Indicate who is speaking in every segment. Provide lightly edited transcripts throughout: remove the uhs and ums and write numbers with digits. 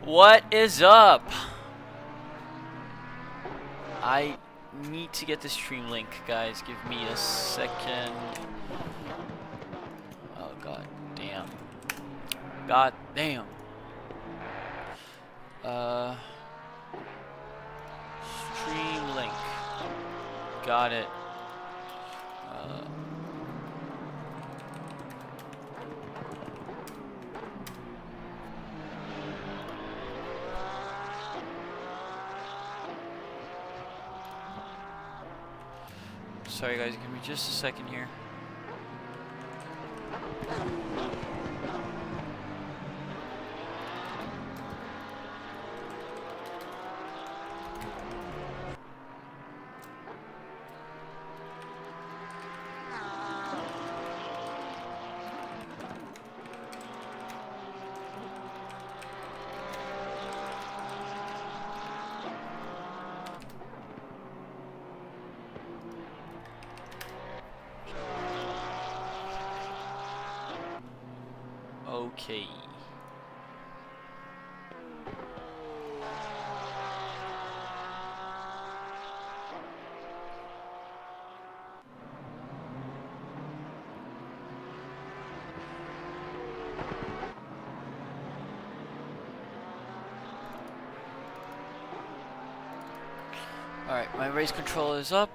Speaker 1: What is up? I need to get the stream link, guys. Give me a second. Oh, god damn. God damn. Stream link. Got it. Sorry guys, give me just a second here. Okay. Alright, my race control is up.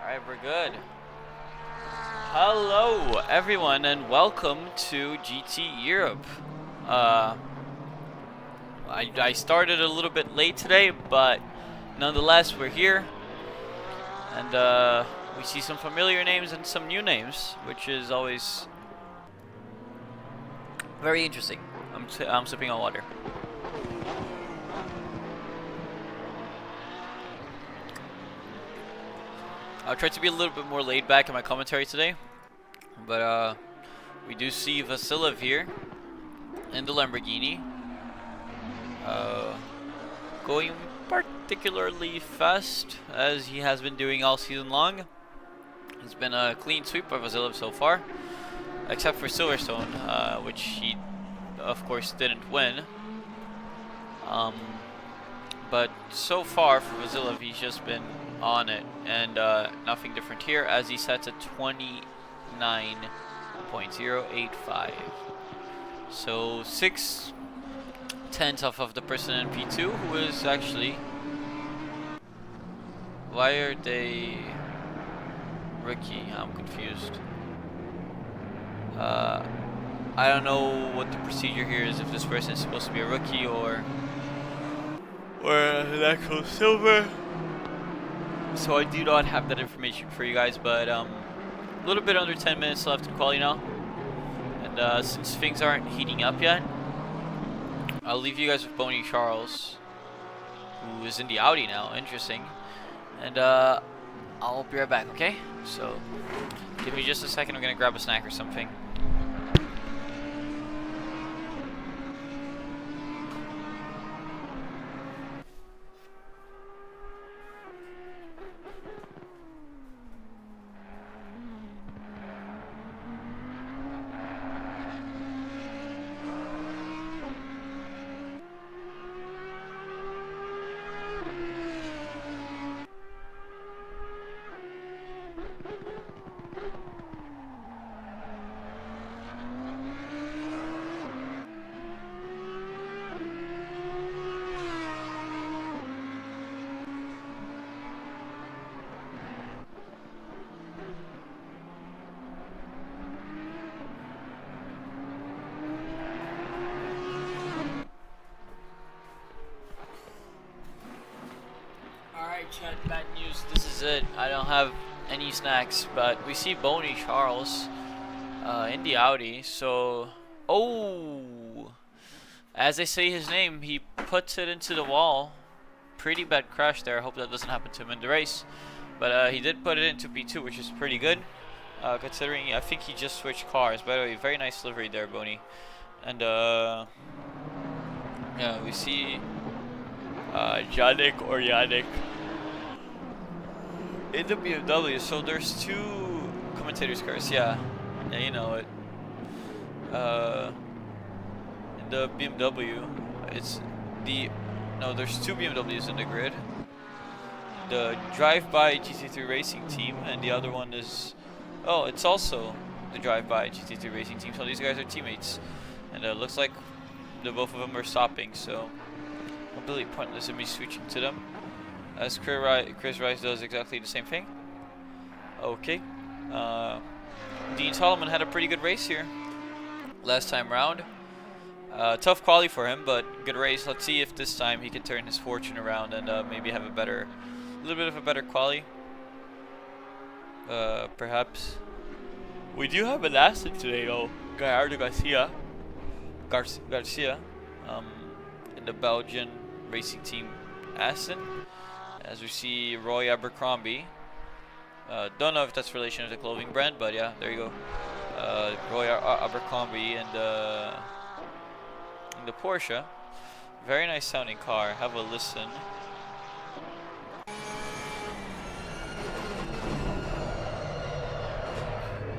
Speaker 1: Alright, we're good. Hello everyone and welcome to GT Europe. I started a little bit late today, but nonetheless we're here. And we see some familiar names and some new names, which is always very interesting. I'm sipping on water. I'll try to be a little bit more laid back in my commentary today, but we do see Vasilev here in the Lamborghini, going particularly fast as he has been doing all season long. It's been a clean sweep by Vasilev so far, except for Silverstone, which he of course didn't win. But so far for Vasilev, he's just been on it, and nothing different here as he sets a 29.085. So 6/10 off of the person in P2, who is actually... Why are they rookie? I'm confused. I don't know what the procedure here is, if this person is supposed to be a rookie or an actual silver. So I do not have that information for you guys, but a little bit under 10 minutes left in quali now. And since things aren't heating up yet, I'll leave you guys with Boney Charles, who is in the Audi now. Interesting. And I'll be right back, okay? So give me just a second, I'm gonna grab a snack or something. Chad, bad news. This is it. I don't have any snacks, but we see Boney Charles in the Audi. So, as I say his name, he puts it into the wall. Pretty bad crash there. I hope that doesn't happen to him in the race. But he did put it into P2, which is pretty good, considering I think he just switched cars. By the way, very nice livery there, Boney. And yeah, we see Yannick or Yannick In the BMW, so there's two commentators' cars. Yeah, you know it. In the BMW, it's there's two BMWs in the grid. The Drive-By GT3 Racing Team, and the other one is, it's also the Drive-By GT3 Racing Team. So these guys are teammates, and it looks like the both of them are stopping. So completely pointless in me switching to them, as Chris Rice does exactly the same thing. Okay, Dean Solomon had a pretty good race here last time round. Tough quali for him, but good race. Let's see if this time he can turn his fortune around and maybe have a little bit of a better quali. Perhaps. We do have an asset today, though. Gallardo Garcia, in the Belgian racing team Assen. As we see Roy Abercrombie. Don't know if that's relation to the clothing brand, but yeah, there you go. Roy Abercrombie and the Porsche. Very nice sounding car. Have a listen.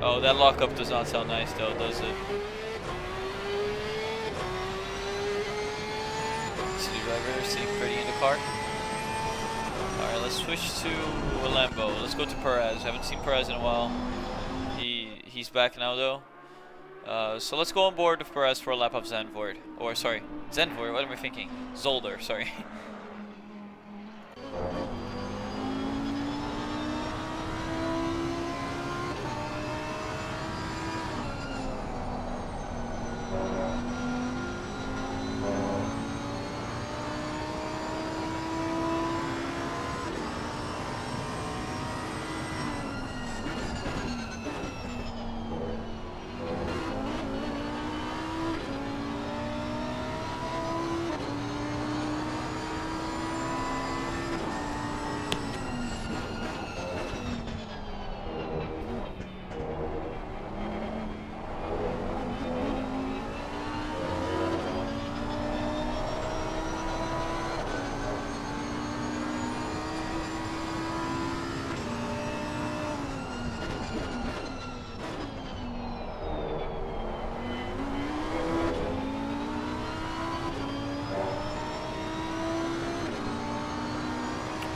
Speaker 1: Oh, that lockup does not sound nice though, does it? City driver sitting pretty in the car. Alright, let's switch to a Lambo. Let's go to Perez. Haven't seen Perez in a while. He's back now though. So let's go on board with Perez for a lap of Zandvoort. Or sorry, Zandvoort, what am I thinking? Zolder, sorry.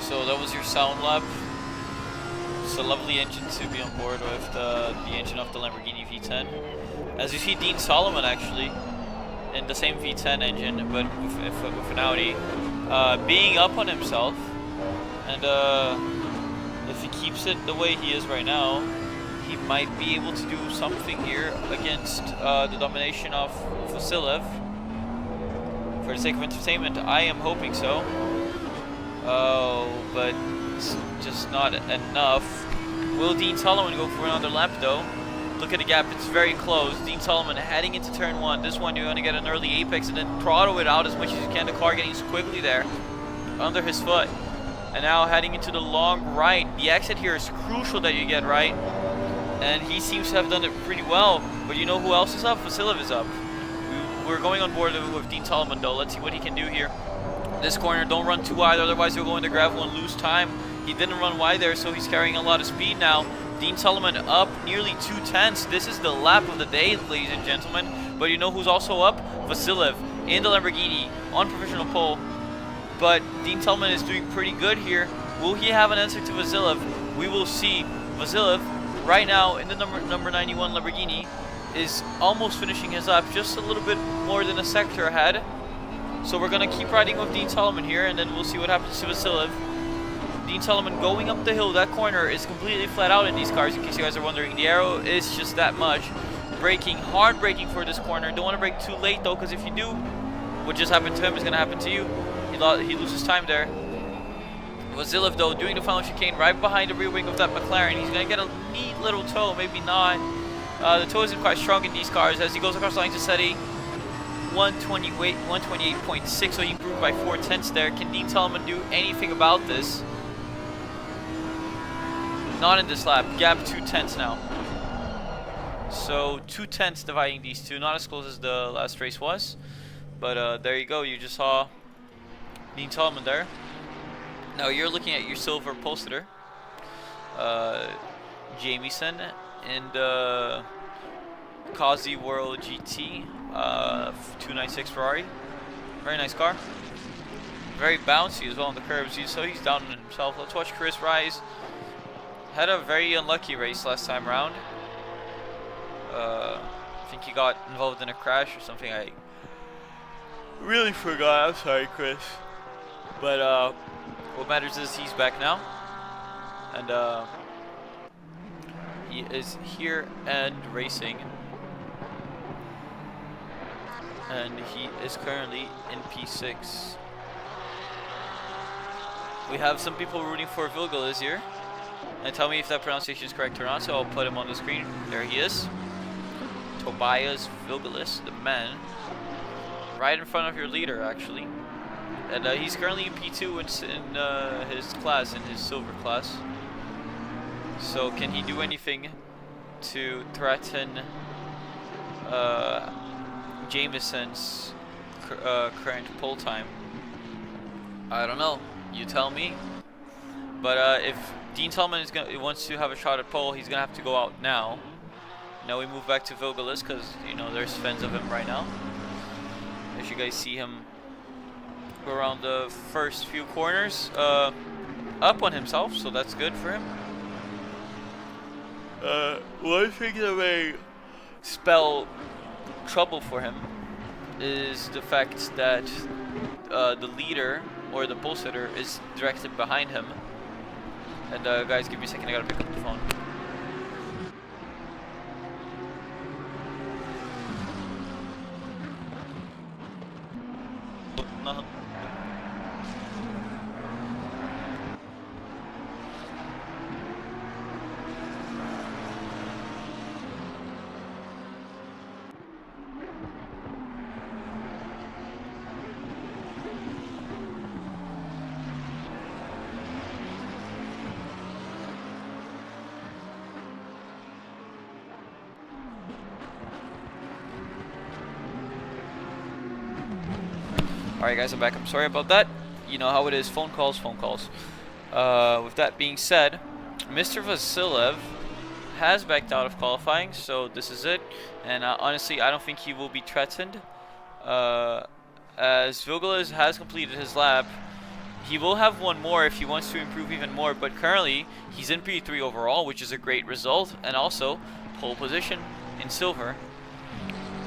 Speaker 1: So that was your sound lap. It's a lovely engine to be on board with, the engine of the Lamborghini V10. As you see, Dean Solomon actually in the same V10 engine, but with an Audi, being up on himself, and if he keeps it the way he is right now, he might be able to do something here against the domination of Vasilev. For the sake of entertainment, I am hoping so. Oh, but it's just not enough. Will Dean Solomon go for another lap though? Look at the gap, it's very close. Dean Solomon heading into turn 1. This one you're going to get an early apex and then throttle it out as much as you can. The car getting squiggly there under his foot. And now heading into the long right. The exit here is crucial that you get right. And he seems to have done it pretty well. But you know who else is up? Vasilev is up. We're going on board with Dean Solomon though. Let's see what he can do here. This corner, don't run too wide, otherwise you'll go into gravel and lose time. He didn't run wide there, so he's carrying a lot of speed now. Dean Solomon up nearly 2/10. This is the lap of the day, ladies and gentlemen. But you know who's also up? Vasilev in the Lamborghini on provisional pole. But Dean Solomon is doing pretty good here. Will he have an answer to Vasilev? We will see. Vasilev right now in the number 91 Lamborghini is almost finishing his lap, just a little bit more than a sector ahead. So we're going to keep riding with Dean Solomon here, and then we'll see what happens to Vasilev. Dean Solomon going up the hill. That corner is completely flat out in these cars, in case you guys are wondering. The arrow is just that much. Braking, hard braking for this corner. Don't want to brake too late, though, because if you do, what just happened to him is going to happen to you. He loses time there. Vasilev, though, doing the final chicane right behind the rear wing of that McLaren. He's going to get a neat little toe, maybe not. The toe isn't quite strong in these cars. As he goes across the line to Seti, 128.6, so he improved by 4/10 there. Can Dean Solomon do anything about this? Not in this lap. Gap 2/10 now. So 2/10 dividing these two. Not as close as the last race was, but there you go. You just saw Dean Solomon there. Now you're looking at your silver poster. Jamieson in the Kazi World GT 296 Ferrari. Very nice car. Very bouncy as well on the curbs, so he's down on himself. Let's watch Chris Rise. Had a very unlucky race last time around. I think he got involved in a crash or something. I really forgot. I'm sorry, Chris. But what matters is he's back now, and he is here and racing, and he is currently in P6. We have some people rooting for Vilgalis here, and tell me if that pronunciation is correct or not, so I'll put him on the screen. There he is, Tobias Vilgalis, the man, right in front of your leader actually, and he's currently in P2 in his class, in his silver class. So can he do anything to threaten Jameson's current pole time? I don't know. You tell me. But if Dean Tillman wants to have a shot at pole, he's gonna have to go out now. Now we move back to Vilgalis because there's fans of him right now. As you guys see him go around the first few corners, up on himself, so that's good for him. One thing that may spell trouble for him is the fact that the leader or the pole sitter is directed behind him. And guys, give me a second, I gotta pick up the phone. Alright guys, I'm back. I'm sorry about that. You know how it is. Phone calls, phone calls. With that being said, Mr. Vasilev has backed out of qualifying, so this is it. And honestly, I don't think he will be threatened. As Vilgalis has completed his lap, he will have one more if he wants to improve even more, but currently he's in P3 overall, which is a great result, and also pole position in silver.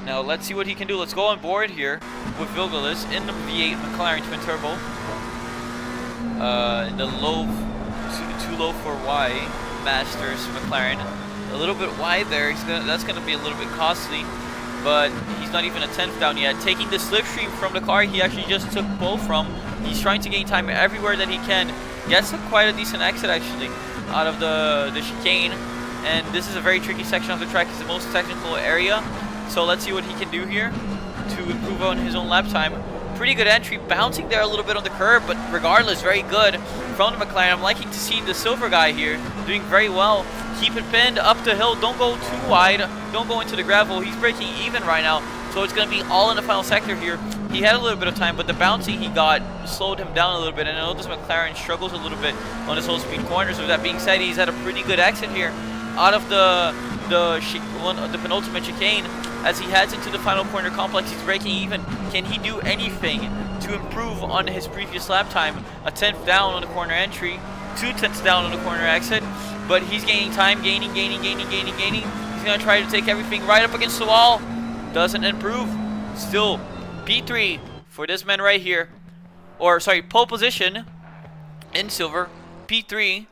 Speaker 1: Now let's see what he can do. Let's go on board here with Vilgalis in the V8 McLaren twin turbo. In the too low for Y Masters McLaren. A little bit wide there. That's gonna be a little bit costly, but he's not even a 10th down yet. Taking the slipstream from the car he actually just took pole from. He's trying to gain time everywhere that he can. Gets quite a decent exit actually out of the chicane. And this is a very tricky section of the track. It's the most technical area. So let's see what he can do here to improve on his own lap time. Pretty good entry, bouncing there a little bit on the curb, but regardless, very good from the McLaren. I'm liking to see the silver guy here doing very well. Keep it pinned up the hill. Don't go too wide. Don't go into the gravel. He's breaking even right now, so it's going to be all in the final sector here. He had a little bit of time, but the bouncing he got slowed him down a little bit. And I know this McLaren struggles a little bit on his low-speed corners. With that being said, he's had a pretty good exit here out of the penultimate chicane. As he heads into the final corner complex, he's breaking even. Can he do anything to improve on his previous lap time? A 10th down on the corner entry, 2 tenths down on the corner exit, but he's gaining time, gaining. He's going to try to take everything right up against the wall. Doesn't improve. Still P3 for this man right here. Or, sorry, pole position in silver. P3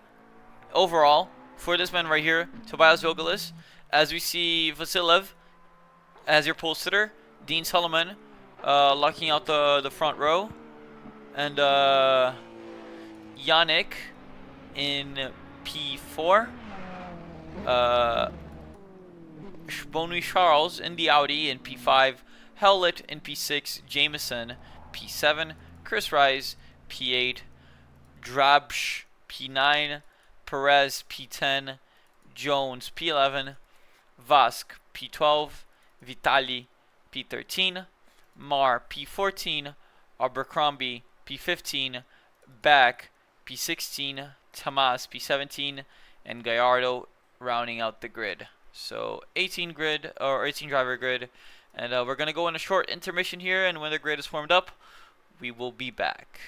Speaker 1: overall for this man right here, Tobias Vilgalis. As we see Vasilev as your pole sitter, Dean Solomon locking out the front row, and Yannick in P4, Bonui Charles in the Audi in P5, Howlett in P6, Jameson P7, Chris Rise P8, Drabsch P9, Perez P10, Jones P11, Vask P12, Vitali P13, Mar P14, Abercrombie P15, Back P16, Tamas P17, and Gallardo rounding out the grid. So 18 grid, or 18 driver grid, and we're gonna go on a short intermission here, and when the grid is formed up, we will be back.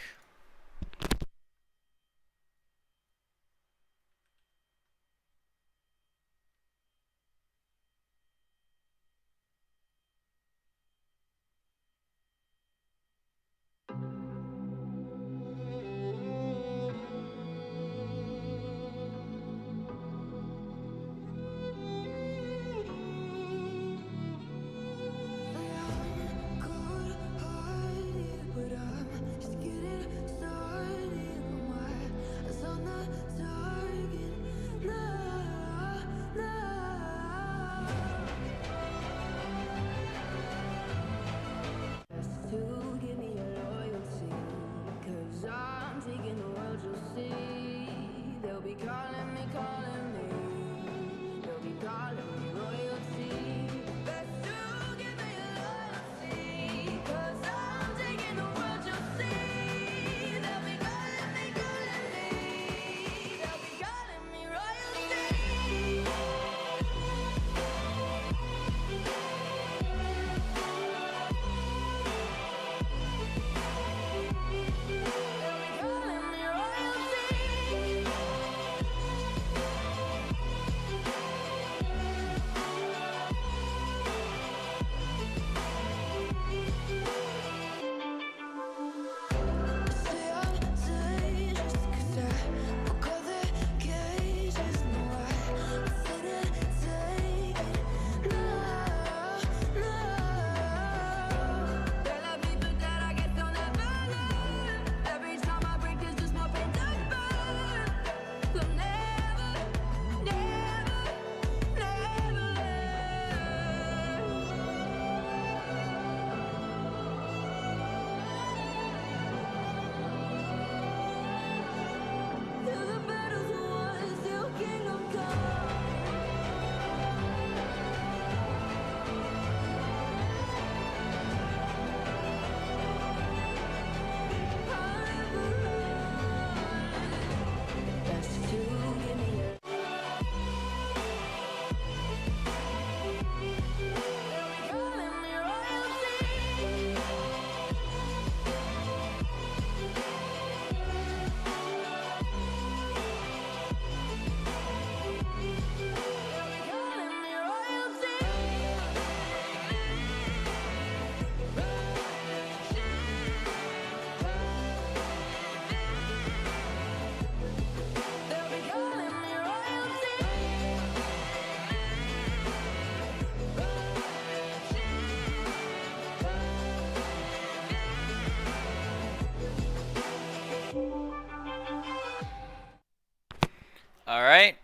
Speaker 1: Alright,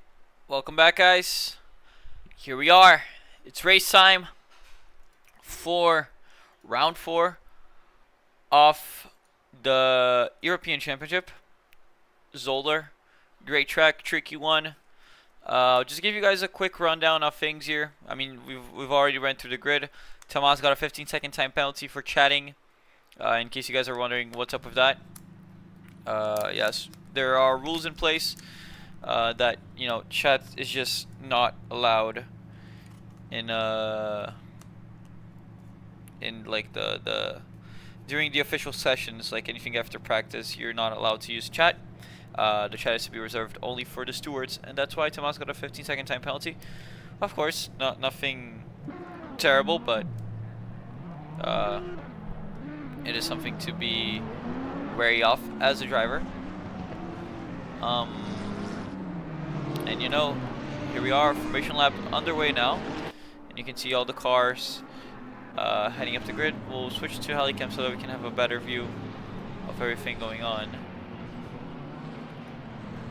Speaker 1: welcome back, guys. Here we are. It's race time for round 4 of the European Championship. Zolder, great track, tricky one. Just give you guys a quick rundown of things here. I mean, we've already ran through the grid. Tomas got a 15-second time penalty for chatting. In case you guys are wondering what's up with that. Yes, there are rules in place. That, you know, chat is just not allowed in like the during the official sessions, like anything after practice, you're not allowed to use chat. The chat is to be reserved only for the stewards, and that's why Tomas got a 15-second time penalty. Of course, nothing terrible, but it is something to be wary of as a driver. And you know, here we are, formation lap underway now, and you can see all the cars heading up the grid. We'll switch to Helicam so that we can have a better view of everything going on.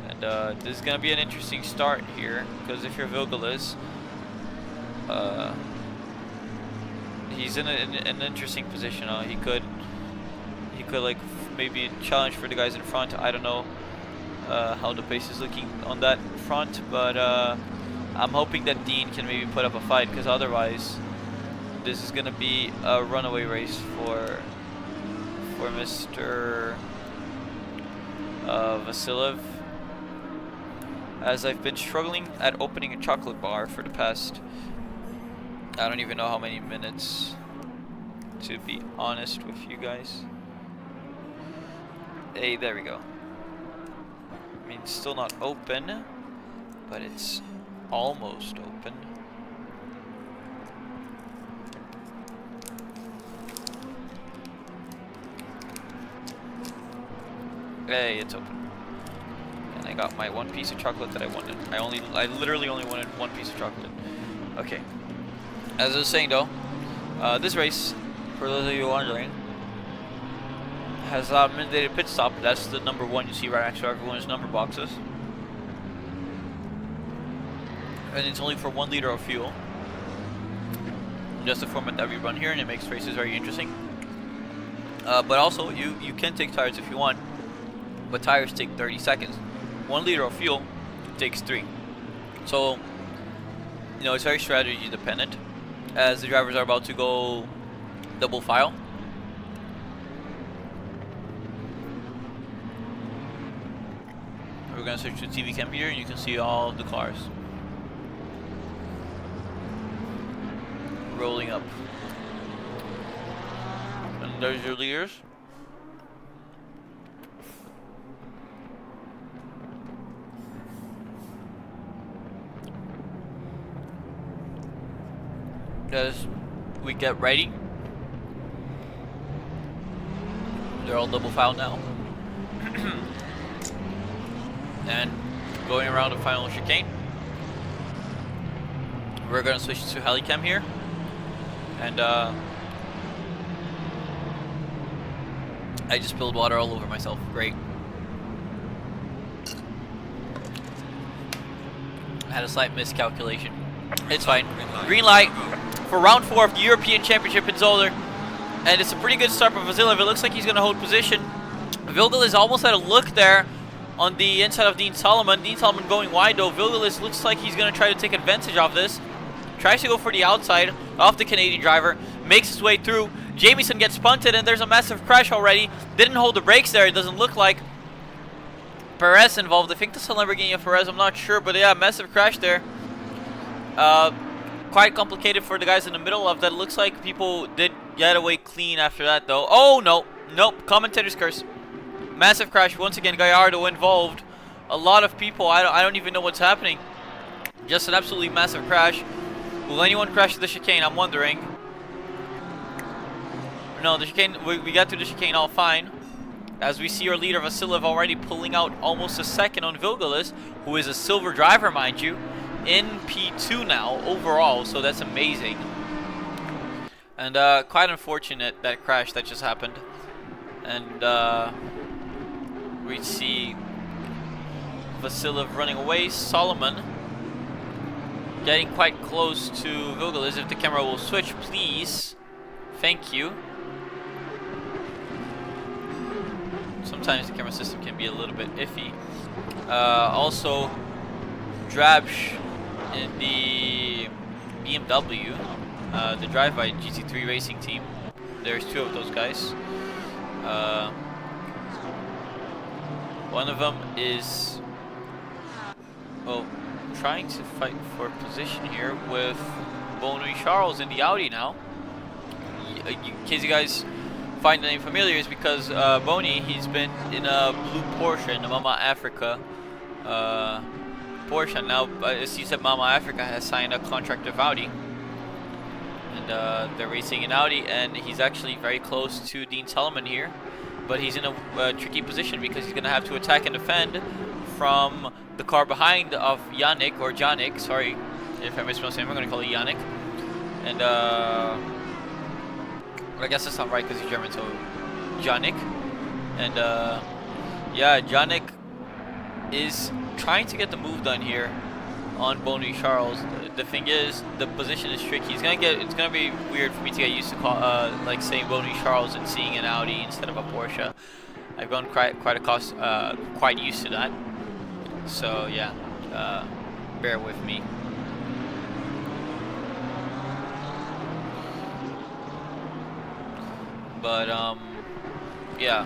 Speaker 1: And this is going to be an interesting start here, because if you're Vilgalis, he's in an interesting position. He could like maybe challenge for the guys in front. I don't know how the pace is looking on that front, but I'm hoping that Dean can maybe put up a fight, because otherwise this is gonna be a runaway race for Mr. Vasilev. as I've been struggling at opening a chocolate bar for the past, I don't even know how many minutes, to be honest with you guys. Hey, there we go. I mean, it's still not open, but it's almost open. Hey, it's open. And I got my one piece of chocolate that I wanted. I literally only wanted one piece of chocolate. Okay. As I was saying though, this race, for those of you wondering, has a mandated pit stop. That's the number 1 you see right next to everyone's number boxes. And it's only for 1 liter of fuel. Just the format that we run here, and it makes races very interesting. But also, you can take tires if you want, but tires take 30 seconds. 1 liter of fuel takes 3. So, you know, it's very strategy dependent, as the drivers are about to go double file. We're going to switch to TV cam here, and you can see all the cars rolling up. And there's your leaders. As we get ready, they're all double filed now. And going around the final chicane, we're going to switch to helicam here. And I just spilled water all over myself. Great. I had a slight miscalculation. It's fine. Green light for round 4 of the European Championship in Zolder. And it's a pretty good start for Vasiliev. It looks like he's going to hold position. Vilgelis almost had a look there on the inside of Dean Solomon. Dean Solomon going wide though. Vilgelis looks like he's going to try to take advantage of this. Tries to go for the outside of the Canadian driver. Makes his way through. Jamieson gets punted, and there's a massive crash already. Didn't hold the brakes there, it doesn't look like. Perez involved. I think this is a Lamborghini of Perez, I'm not sure. But yeah, massive crash there. Quite complicated for the guys in the middle of that. It looks like people did get away clean after that though. Oh no, nope, commentator's curse. Massive crash once again. Gallardo involved. A lot of people. I don't even know what's happening. Just an absolutely massive crash. Will anyone crash the chicane? I'm wondering. No, the chicane. We got through the chicane all fine. As we see our leader Vasiliev already pulling out almost a second on Vilgelis, who is a silver driver, mind you, in P2 now overall. So that's amazing. And quite unfortunate that crash that just happened. And we see Vasiliev running away. Solomon getting quite close to Vilgelis. If the camera will switch, please. Thank you. Sometimes the camera system can be a little bit iffy. Also, Drabsh in the BMW, the drive-by GT3 racing team. There's 2 of those guys. One of them is, well, trying to fight for position here with Bonnie Charles in the Audi now. In case you guys find the name familiar, is because Bonnie, he's been in a blue Porsche in the Mama Africa Porsche. Now, as he said, Mama Africa has signed a contract with Audi. And they're racing in Audi, and he's actually very close to Dean Solomon here. But he's in a tricky position because he's going to have to attack and defend from the car behind of Yannick, or Janik, sorry if I mispronounced him, I'm going to call it Yannick. And I guess that's not right because he's German, so Janik. And yeah, Janik is trying to get the move done here on Bonnie Charles. The thing is, the position is tricky. It's gonna be weird for me to get used to like saying Bonnie Charles and seeing an Audi instead of a Porsche. I've gone quite used to that. So yeah, bear with me. But yeah,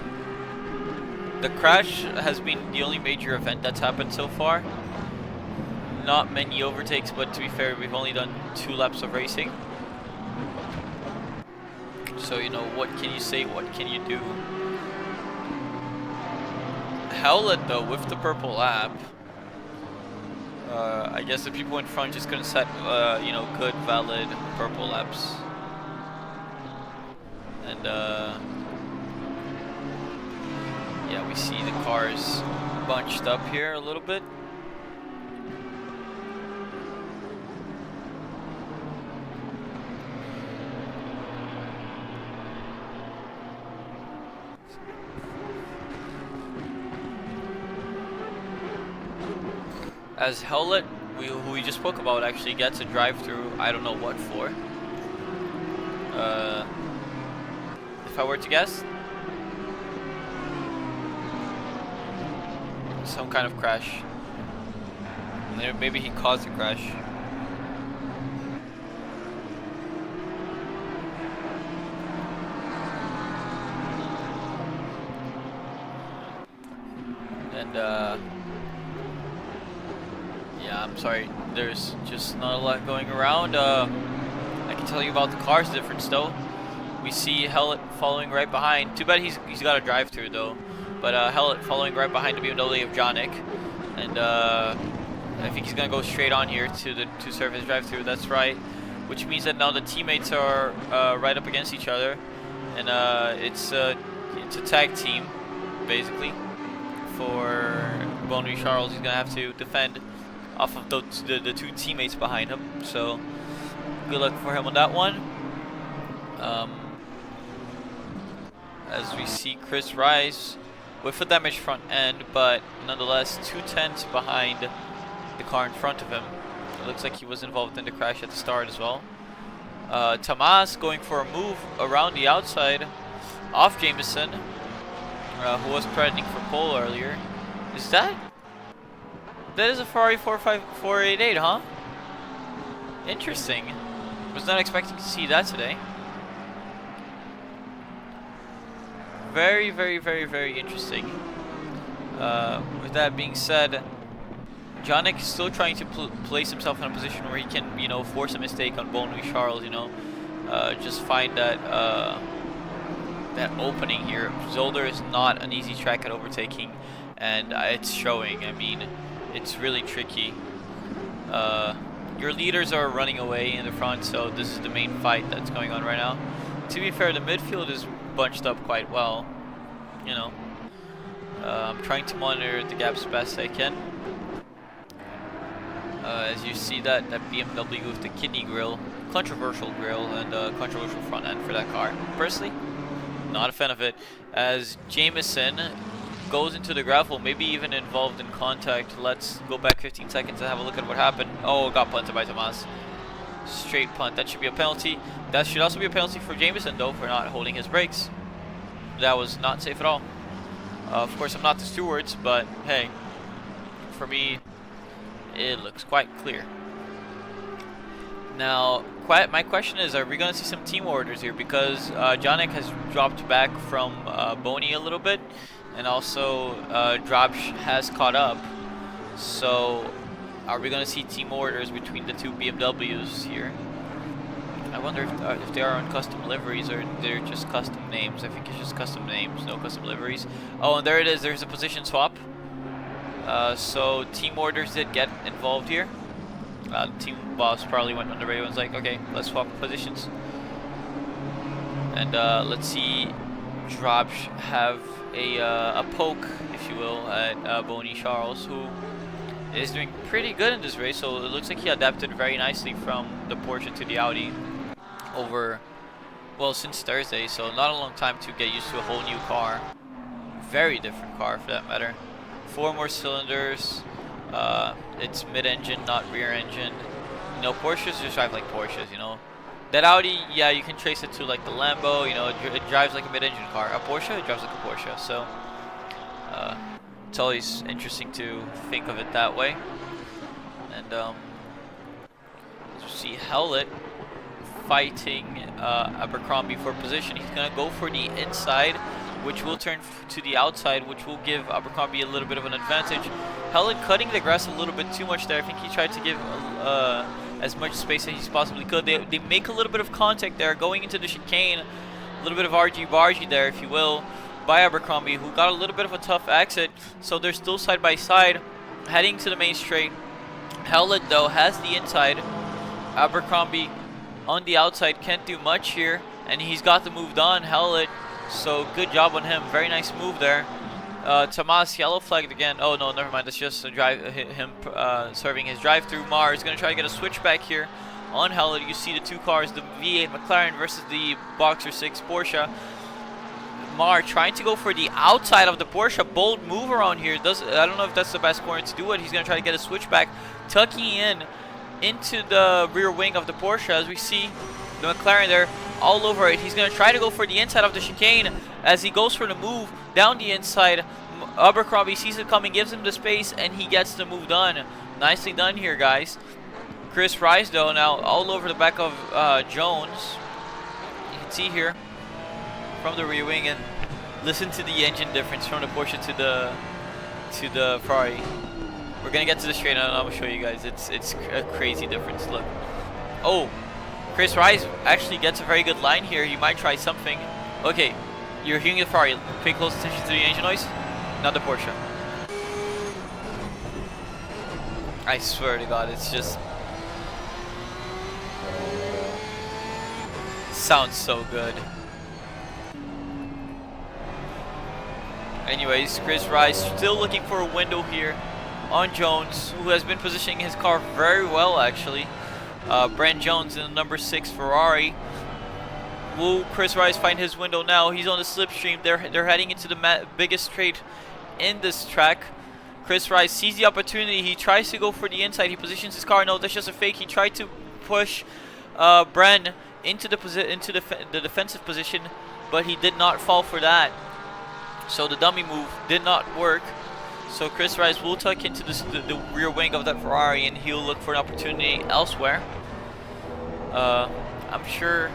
Speaker 1: the crash has been the only major event that's happened so far. not many overtakes, but to be fair, we've only done 2 laps of racing. So, you know, what can you say? What can you do? Howlett, though, with the purple lap. I guess the people in front just couldn't set, you know, good, valid purple laps. And, yeah, we see the cars bunched up here a little bit. As Howlett, who we just spoke about, actually gets a drive-through. I don't know what for. If I were to guess, some kind of crash. Maybe he caused a crash. And yeah, I'm sorry, there's just not a lot going around. I can tell you about the car's difference though. We see Howlett following right behind. Too bad he's got a drive-through though. But Howlett following right behind the BMW of Jonik. And I think he's gonna go straight on here to serve his drive-through. That's right. Which means that now the teammates are right up against each other, and it's a tag team basically for Bonnie Charles. He's gonna have to defend off of the 2 teammates behind him. So good luck for him on that one. As we see Chris rise with a damaged front end, but nonetheless 2 tenths behind the car in front of him. It looks like he was involved in the crash at the start as well. Tomas going for a move around the outside off Jameson, who was threatening for pole earlier. Is that is a Ferrari 488, huh? Interesting. Was not expecting to see that today. Very, very, very, very interesting. With that being said, Jonik is still trying to place himself in a position where he can, you know, force a mistake on Bonnie Charles. You know, just find that that opening here. Zolder is not an easy track at overtaking, and it's showing. I mean, it's really tricky. Your leaders are running away in the front, so this is the main fight that's going on right now. To be fair, the midfield is bunched up quite well. You know, I'm trying to monitor the gaps best I can. As you see that BMW with the kidney grille, controversial grille, and controversial front end for that car. Personally, not a fan of it. As Jameson goes into the gravel, maybe even involved in contact. Let's go back 15 seconds and have a look at what happened. Oh, got punted by Tomas. Straight punt. That should be a penalty. That should also be a penalty for Jameson though, for not holding his brakes. That was not safe at all. Of course, I'm not the stewards, but hey, for me, it looks quite clear. Now, my question is, are we going to see some team orders here? Because Jonik has dropped back from Boney a little bit, and also Drobsch has caught up. So, are we going to see team orders between the 2 BMWs here? I wonder if they are on custom liveries or they're just custom names. I think it's just custom names, no custom liveries. Oh, and there it is. There's a position swap. So team orders did get involved here. The team boss probably went on the radio and was like, okay, let's swap positions. And let's see Drobsch have a poke, if you will, at Bonnie Charles, who is doing pretty good in this race. So it looks like he adapted very nicely from the Porsche to the Audi over, well, since Thursday. So not a long time to get used to a whole new car. Very different car for that matter. 4 more cylinders. It's mid-engine, not rear-engine. You know, Porsches just drive like Porsches, you know. That Audi, yeah, you can trace it to like the Lambo, you know, it drives like a mid-engine car. A Porsche, it drives like a Porsche. So, it's always interesting to think of it that way. And, as you see Howlett fighting Abercrombie for position. He's going to go for the inside which will turn to the outside, which will give Abercrombie a little bit of an advantage. Helen cutting the grass a little bit too much there. I think he tried to give as much space as he possibly could. They make a little bit of contact there, going into the chicane. A little bit of argy-bargy there, if you will, by Abercrombie, who got a little bit of a tough exit. So they're still side by side, heading to the main straight. Howlett, though, has the inside. Abercrombie on the outside can't do much here, and he's got the move done, Howlett. So good job on him. Very nice move there. Tomas yellow flagged again. Oh no, never mind. That's just a him serving his drive-through. Mar is going to try to get a switchback here on Howlett. You see the two cars, the V8 McLaren versus the Boxer 6 Porsche. Mar trying to go for the outside of the Porsche. Bold move around here. I don't know if that's the best corner to do it. He's going to try to get a switchback, tucking in into the rear wing of the Porsche, as we see the McLaren there all over it. He's going to try to go for the inside of the chicane as he goes for the move down the inside. Abercrombie sees it coming, gives him the space, and he gets the move done. Nicely done here, guys. Chris Rice, though, now all over the back of Jones. You can see here from the rear wing, and listen to the engine difference from the Porsche to the Ferrari. We're gonna get to the straight, and I'm gonna show you guys. It's a crazy difference. Look. Oh, Chris Rice actually gets a very good line here. He might try something. Okay, you're hearing the Ferrari. Pay close attention to the engine noise, not the Porsche. I swear to God, it's just sounds so good. Anyways, Chris Rice still looking for a window here on Jones, who has been positioning his car very well, actually. Brent Jones in the number 6 Ferrari. Will Chris Rice find his window now? He's on the slipstream. They're heading into the biggest straight in this track. Chris Rice sees the opportunity. He tries to go for the inside. He positions his car. No, that's just a fake. He tried to push Bren into the defensive position, but he did not fall for that. So the dummy move did not work. So Chris Rice will tuck into the rear wing of that Ferrari, and he'll look for an opportunity elsewhere. I'm sure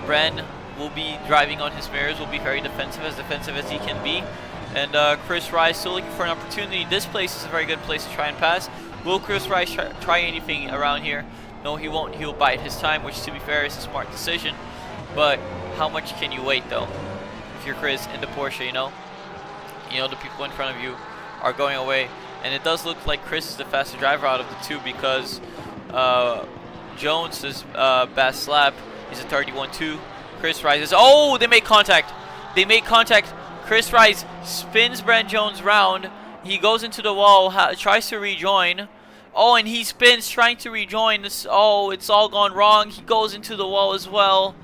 Speaker 1: Bren will be driving on his mirrors, will be very defensive as he can be. And Chris Rice still looking for an opportunity. This place is a very good place to try and pass. Will Chris Rice try anything around here? No, he won't. He'll bide his time, which, to be fair, is a smart decision. But how much can you wait, though? If you're Chris in the Porsche, you know the people in front of you are going away. And it does look like Chris is the faster driver out of the two, because Jones' best lap is a 31.2. Chris Rice is... Oh, they make contact. They make contact. Chris Rice spins Brent Jones round. He goes into the wall, tries to rejoin. Oh, and he spins trying to rejoin. It's all gone wrong. He goes into the wall as well.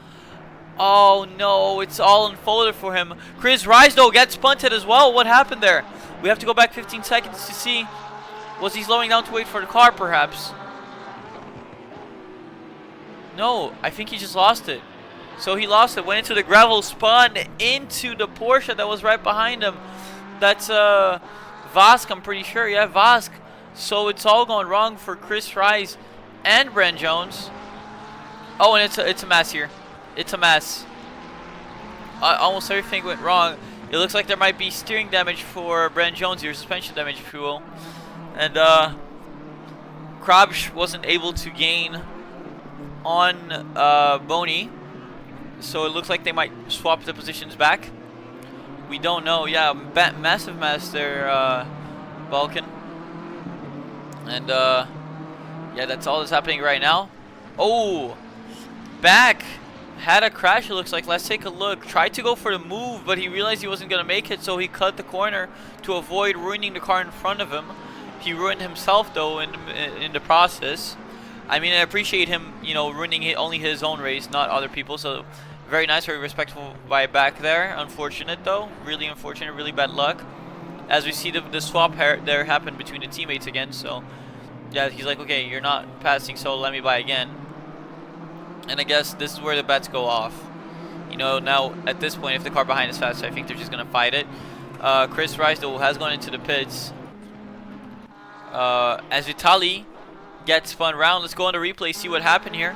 Speaker 1: Oh no, it's all unfolded for him. Chris Rice, though, gets punted as well. What happened there? We have to go back 15 seconds to see. Was he slowing down to wait for the car, perhaps? No, I think he just lost it. So he lost it, went into the gravel, spun into the Porsche that was right behind him. That's Vosk, I'm pretty sure. Yeah, Vosk. So it's all gone wrong for Chris Rice and Brent Jones. Oh, and it's a mess here. It's a mess. Almost everything went wrong. It looks like there might be steering damage for Brent Jones here, suspension damage, if you will. And Krabs wasn't able to gain on Boney. So it looks like they might swap the positions back. We don't know. Yeah, massive mess there, Balkan. And yeah, that's all that's happening right now. Oh, back. Had a crash, it looks like. Let's take a look. Tried to go for the move, but he realized he wasn't going to make it, so he cut the corner to avoid ruining the car in front of him. He ruined himself, though, in the process. I mean, I appreciate him, ruining only his own race, not other people. So very nice, very respectful by back there. Unfortunate, though. Really unfortunate, really bad luck. As we see the swap there happen between the teammates again. So yeah, he's like, okay, you're not passing, so let me buy again. And I guess this is where the bets go off. Now at this point, if the car behind is faster, I think they're just going to fight it. Chris Rice, though, has gone into the pits. As Vitali gets spun round. Let's go on the replay, see what happened here.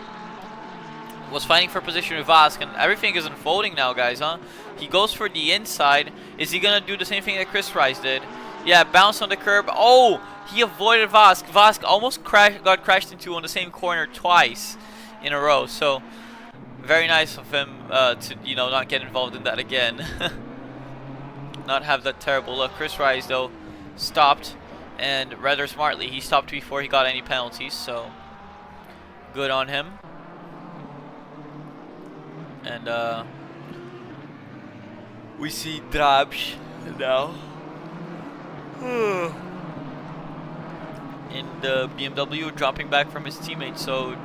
Speaker 1: was fighting for position with Vosk, and everything is unfolding now, guys, huh? He goes for the inside. Is he gonna do the same thing that Chris Rice did? Yeah, bounce on the curb. Oh, he avoided Vosk. Vosk almost got crashed into on the same corner twice in a row. So very nice of him to, you know, not get involved in that again. Not have that terrible luck. Chris Rice though stopped, and rather smartly. He stopped before he got any penalties. So good on him. And we see Drabsch now in the BMW, dropping back from his teammate. So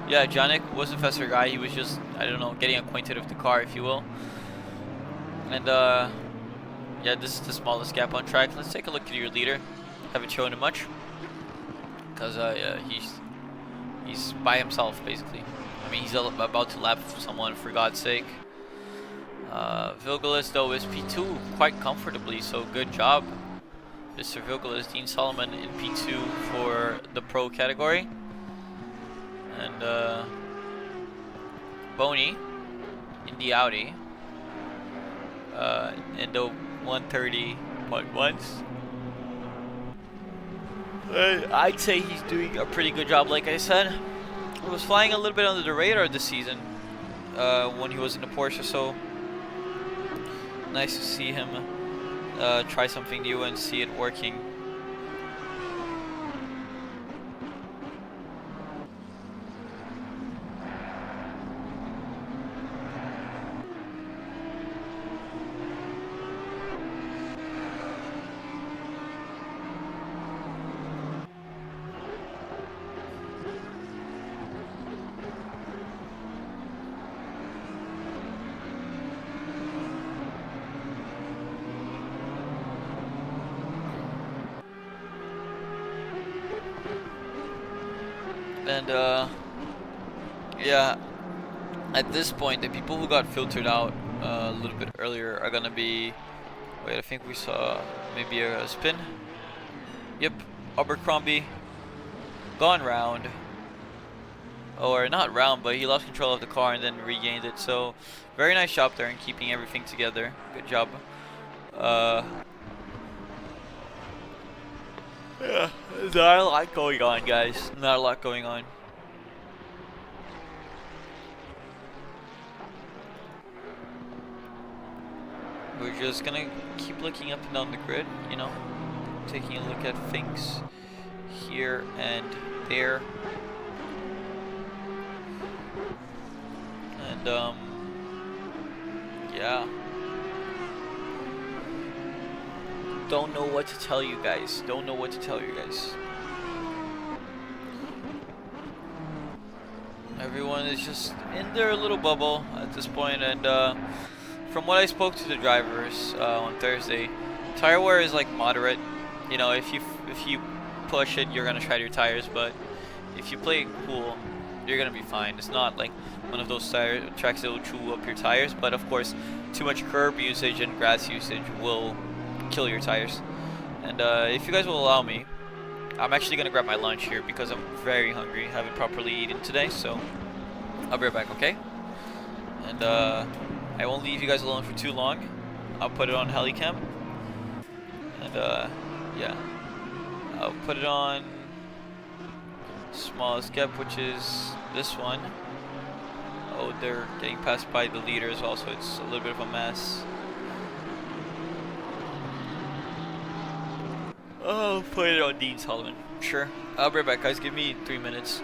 Speaker 1: yeah, Janik was a faster guy. He was just, I don't know, getting acquainted with the car, if you will. And yeah, this is the smallest gap on track. Let's take a look at your leader. Haven't shown him much because he's by himself basically. I mean, he's about to lap someone, for God's sake. Vilgalis though is P2 quite comfortably, so good job, Mr. Vilgalis. Dean Solomon in P2 for the pro category, and Boney in the Audi in the 130.1s. I'd say he's doing a pretty good job. Like I said, he was flying a little bit under the radar this season when he was in the Porsche, so nice to see him try something new and see it working. And yeah, at this point, the people who got filtered out a little bit earlier are gonna be, wait, I think we saw maybe a spin. Yep, Abercrombie gone round, or not round, but he lost control of the car and then regained it. So very nice job there in keeping everything together. Good job. Yeah, there's not a lot going on, guys. Not a lot going on. We're just gonna keep looking up and down the grid, you know, taking a look at things here and there. And yeah. Don't know what to tell you guys. Don't know what to tell you guys. Everyone is just in their little bubble at this point, and from what I spoke to the drivers on Thursday, tire wear is like moderate. You know, if you push it, you're gonna shred your tires, but if you play it cool, you're gonna be fine. It's not like one of those tracks that will chew up your tires, but of course, too much curb usage and grass usage will kill your tires. And if you guys will allow me, I'm actually gonna grab my lunch here because I'm very hungry. Haven't properly eaten today, so I'll be right back, okay? And I won't leave you guys alone for too long. I'll put it on Helicam, and yeah, I'll put it on smallest gap, which is this one. Oh, they're getting passed by the leader as well, so it's a little bit of a mess. Oh, put it on Dean Solomon. Sure. I'll be right back, guys. Give me 3 minutes.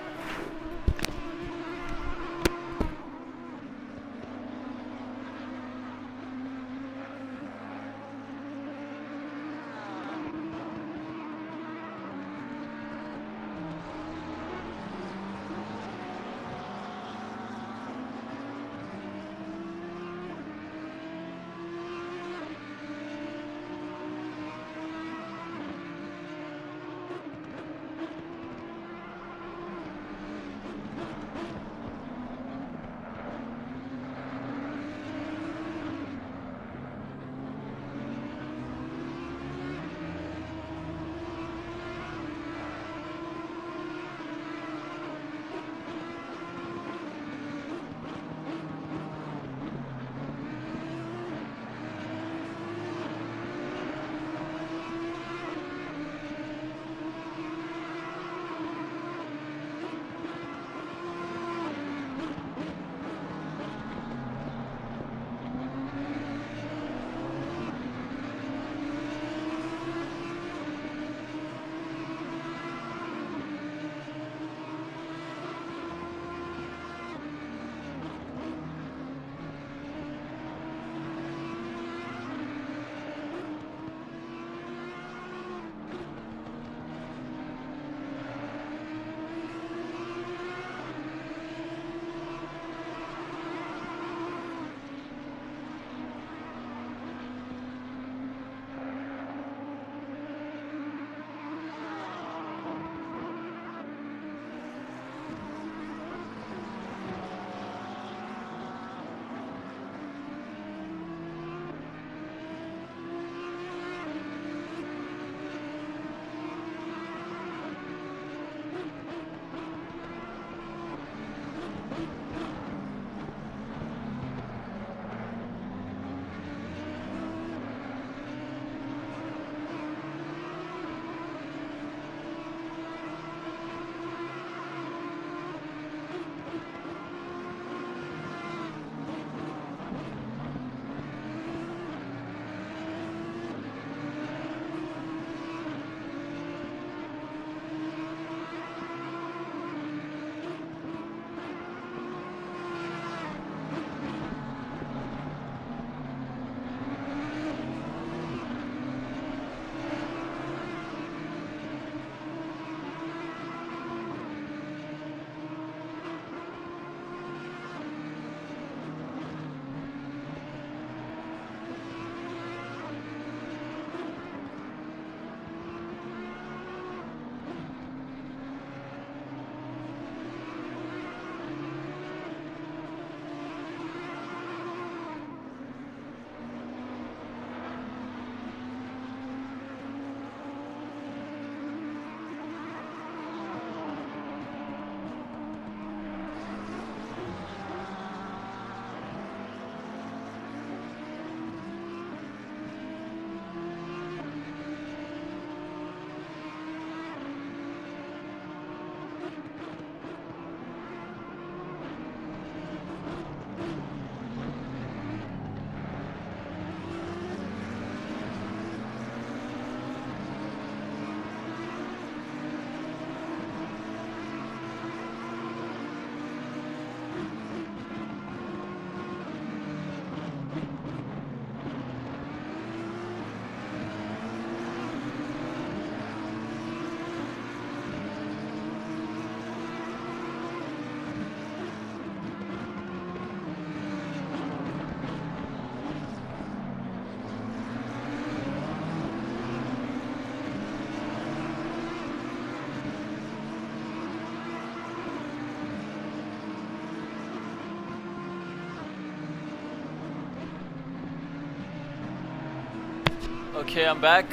Speaker 1: Okay, I'm back.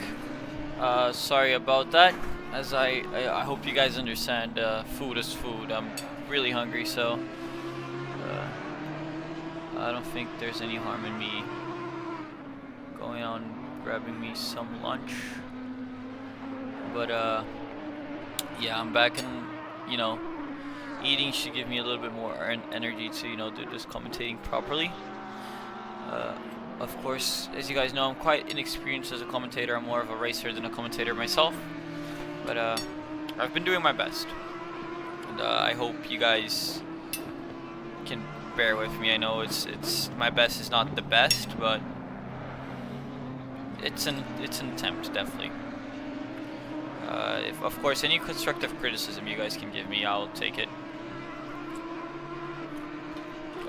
Speaker 1: Sorry about that. As I hope you guys understand, food is food. I'm really hungry, so I don't think there's any harm in me going on grabbing me some lunch. But yeah, I'm back, and you know, eating should give me a little bit more energy to do this commentating properly. Of course, as you guys know, I'm quite inexperienced as a commentator. I'm more of a racer than a commentator myself. But I've been doing my best. And I hope you guys can bear with me. I know it's my best is not the best, but it's an attempt, definitely. If of course any constructive criticism you guys can give me, I'll take it.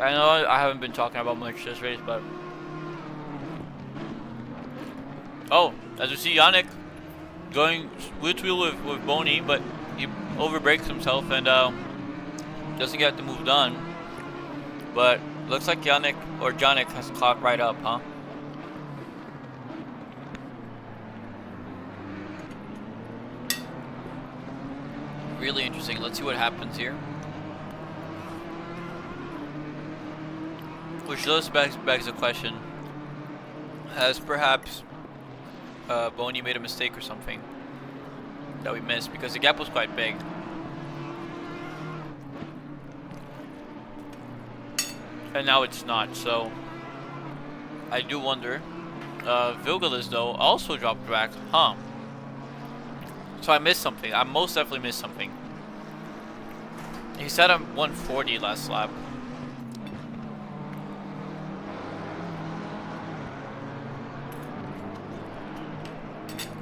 Speaker 1: I know I haven't been talking about much this race, but oh, as you see, Yannick going split wheel with Boney, but he overbrakes himself and doesn't get the move done. But looks like Yannick or Janik has caught right up, huh? Really interesting. Let's see what happens here. Which thus begs the question: has perhaps Boney made a mistake or something that we missed? Because the gap was quite big. And now it's not, so I do wonder. Vilgalis, though, also dropped back, huh? So I missed something. I most definitely missed something. He said I'm 140 last lap.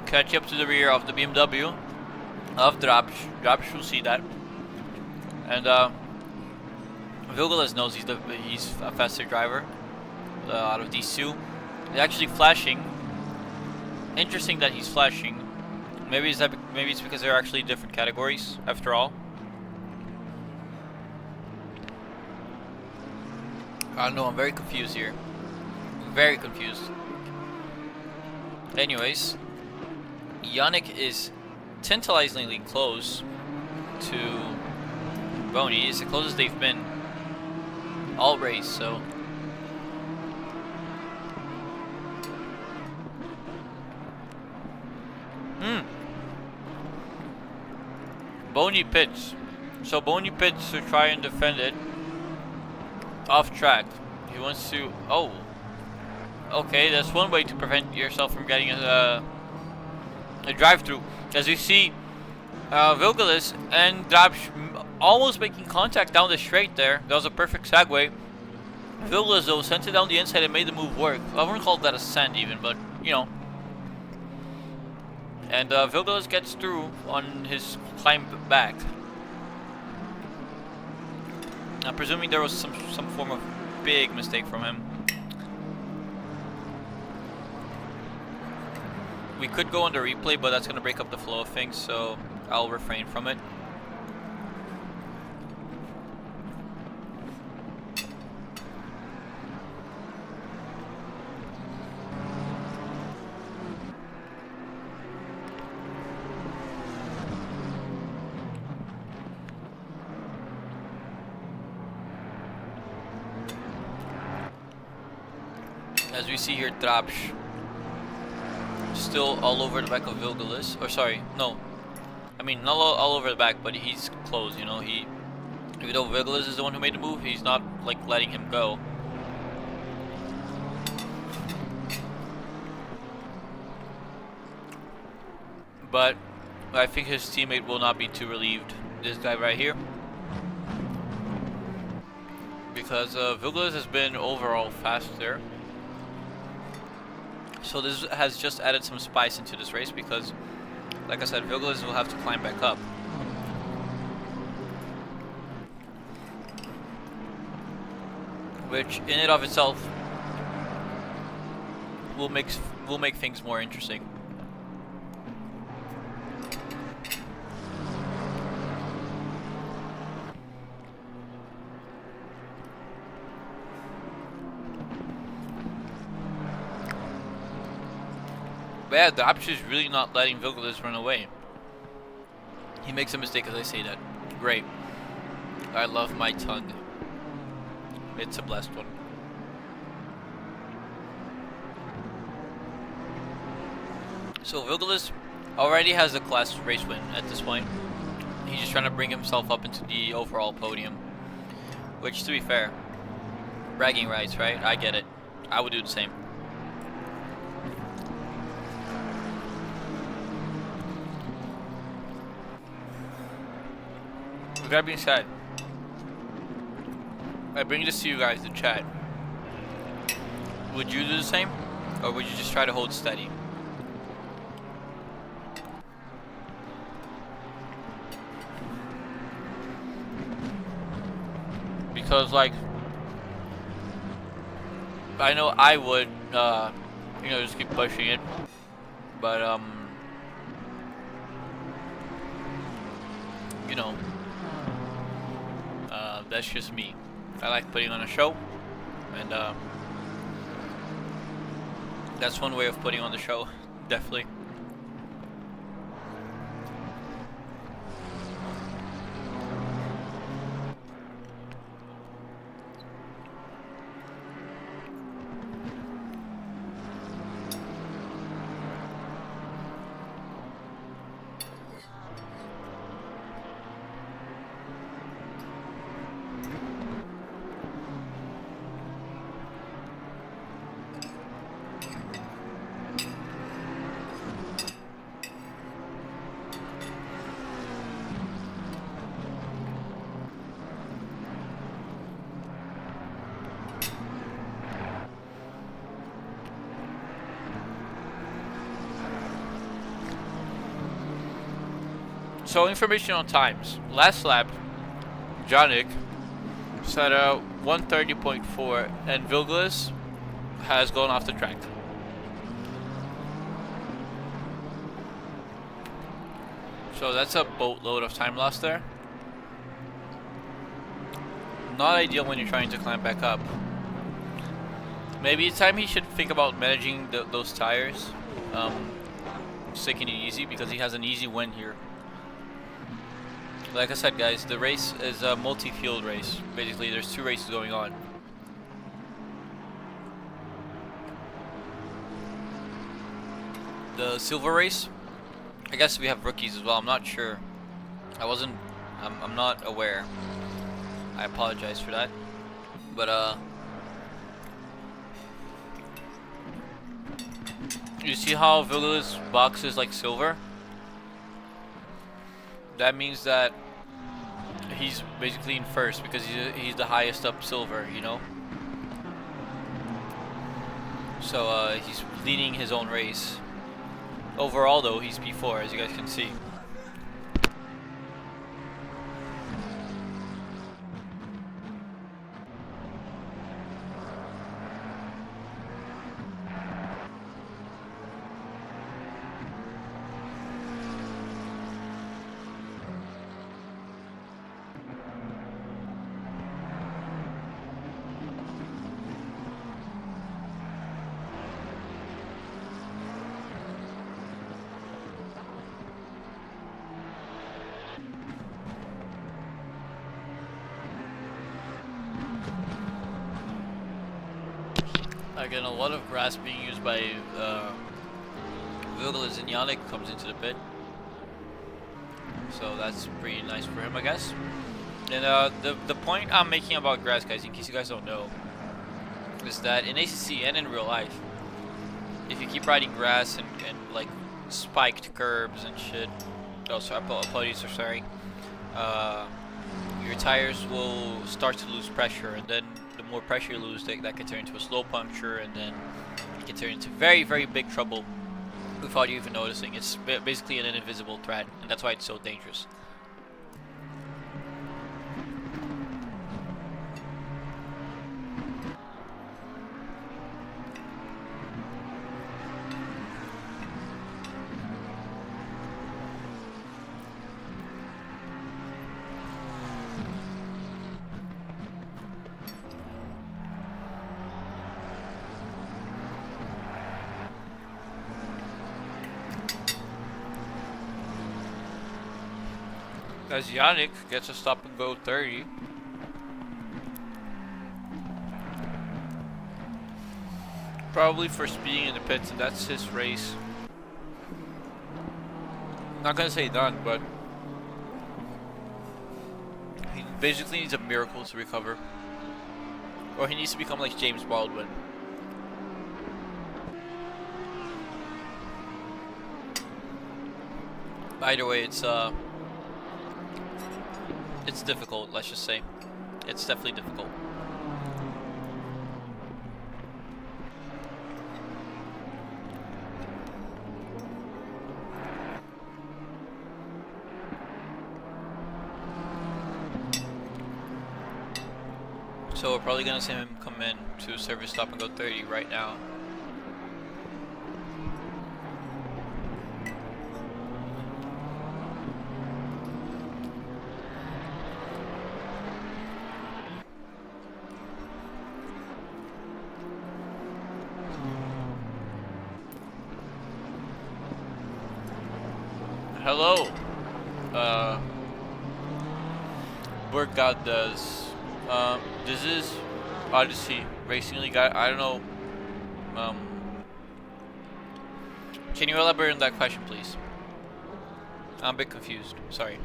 Speaker 1: Catch up to the rear of the BMW of Drapsch. Drapsch will see that. And Vilgalis knows he's a faster driver out of these two. He's actually flashing. Interesting that he's flashing. Maybe it's because they're actually different categories after all. I don't know, I'm very confused here. Very confused. Anyways, Yannick is tantalizingly close to Boney. It's the closest they've been all race, so Boney pits. So Boney pits to try and defend it off track. He wants to. Oh, okay. That's one way to prevent yourself from getting a drive-through. As you see, Vilgalis and Drapsch almost making contact down the straight there. That was a perfect segue. Vilgalis, though, sent it down the inside and made the move work. I wouldn't call that a send even, but you know. And Vilgalis gets through on his climb back. I'm presuming there was some form of big mistake from him. We could go on the replay, but that's going to break up the flow of things, so I'll refrain from it. As we see here, Drapsch still all over the back of Vilgalis. Or sorry, no. I mean, not all over the back, but he's close, you know. Even though Vilgalis is the one who made the move, he's not, like, letting him go. But I think his teammate will not be too relieved. This guy right here. Because Vilgalis has been overall fast there. So this has just added some spice into this race because, like I said, Vilgalis will have to climb back up. Which, in and of itself, will make things more interesting. But yeah, the option is really not letting Vilgalis run away. He makes a mistake as I say that. Great. I love my tongue. It's a blessed one. So Vilgalis already has a class race win at this point. He's just trying to bring himself up into the overall podium. Which, to be fair, bragging rights, right? I get it. I would do the same. With that being said, I bring this to you guys in chat. Would you do the same? Or would you just try to hold steady? Because, like, I know I would, you know, just keep pushing it. But, you know, that's just me. I like putting on a show, and that's one way of putting on the show, definitely. So information on times. Last lap, Janik set a 1:30.4 and Vilgalis has gone off the track. So that's a boatload of time lost there. Not ideal when you're trying to climb back up. Maybe it's time he should think about managing those tires. Just taking it easy because he has an easy win here. Like I said, guys, the race is a multi-field race. Basically, there's two races going on. The silver race, I guess we have rookies as well. I'm not sure. I'm not aware. I apologize for that. But, you see how Vilgalis box is like silver? That means that he's basically in first because he's the highest up silver, you know? So he's leading his own race. Overall though, he's P4 as you guys can see. Again, a lot of grass being used by Vilgalis, and Yannick comes into the pit. So that's pretty nice for him, I guess. And the point I'm making about grass, guys, in case you guys don't know, is that in ACC and in real life, if you keep riding grass and like spiked curbs and shit, oh, sorry, apologies, sorry, your tires will start to lose pressure, and then the more pressure you lose, that can turn into a slow puncture, and then it can turn into very, very big trouble without you even noticing. It's basically an invisible threat, and that's why it's so dangerous. As Yannick gets a stop and go 30. Probably for speeding in the pits, and that's his race. I'm not gonna say done, but he basically needs a miracle to recover. Or he needs to become like James Baldwin. Either way, it's difficult, let's just say. It's definitely difficult. So we're probably gonna see him come in to service stop and go 30 right now. Hello, Work God does. This is Odyssey Racing League. I don't know. Can you elaborate on that question, please? I'm a bit confused. Sorry.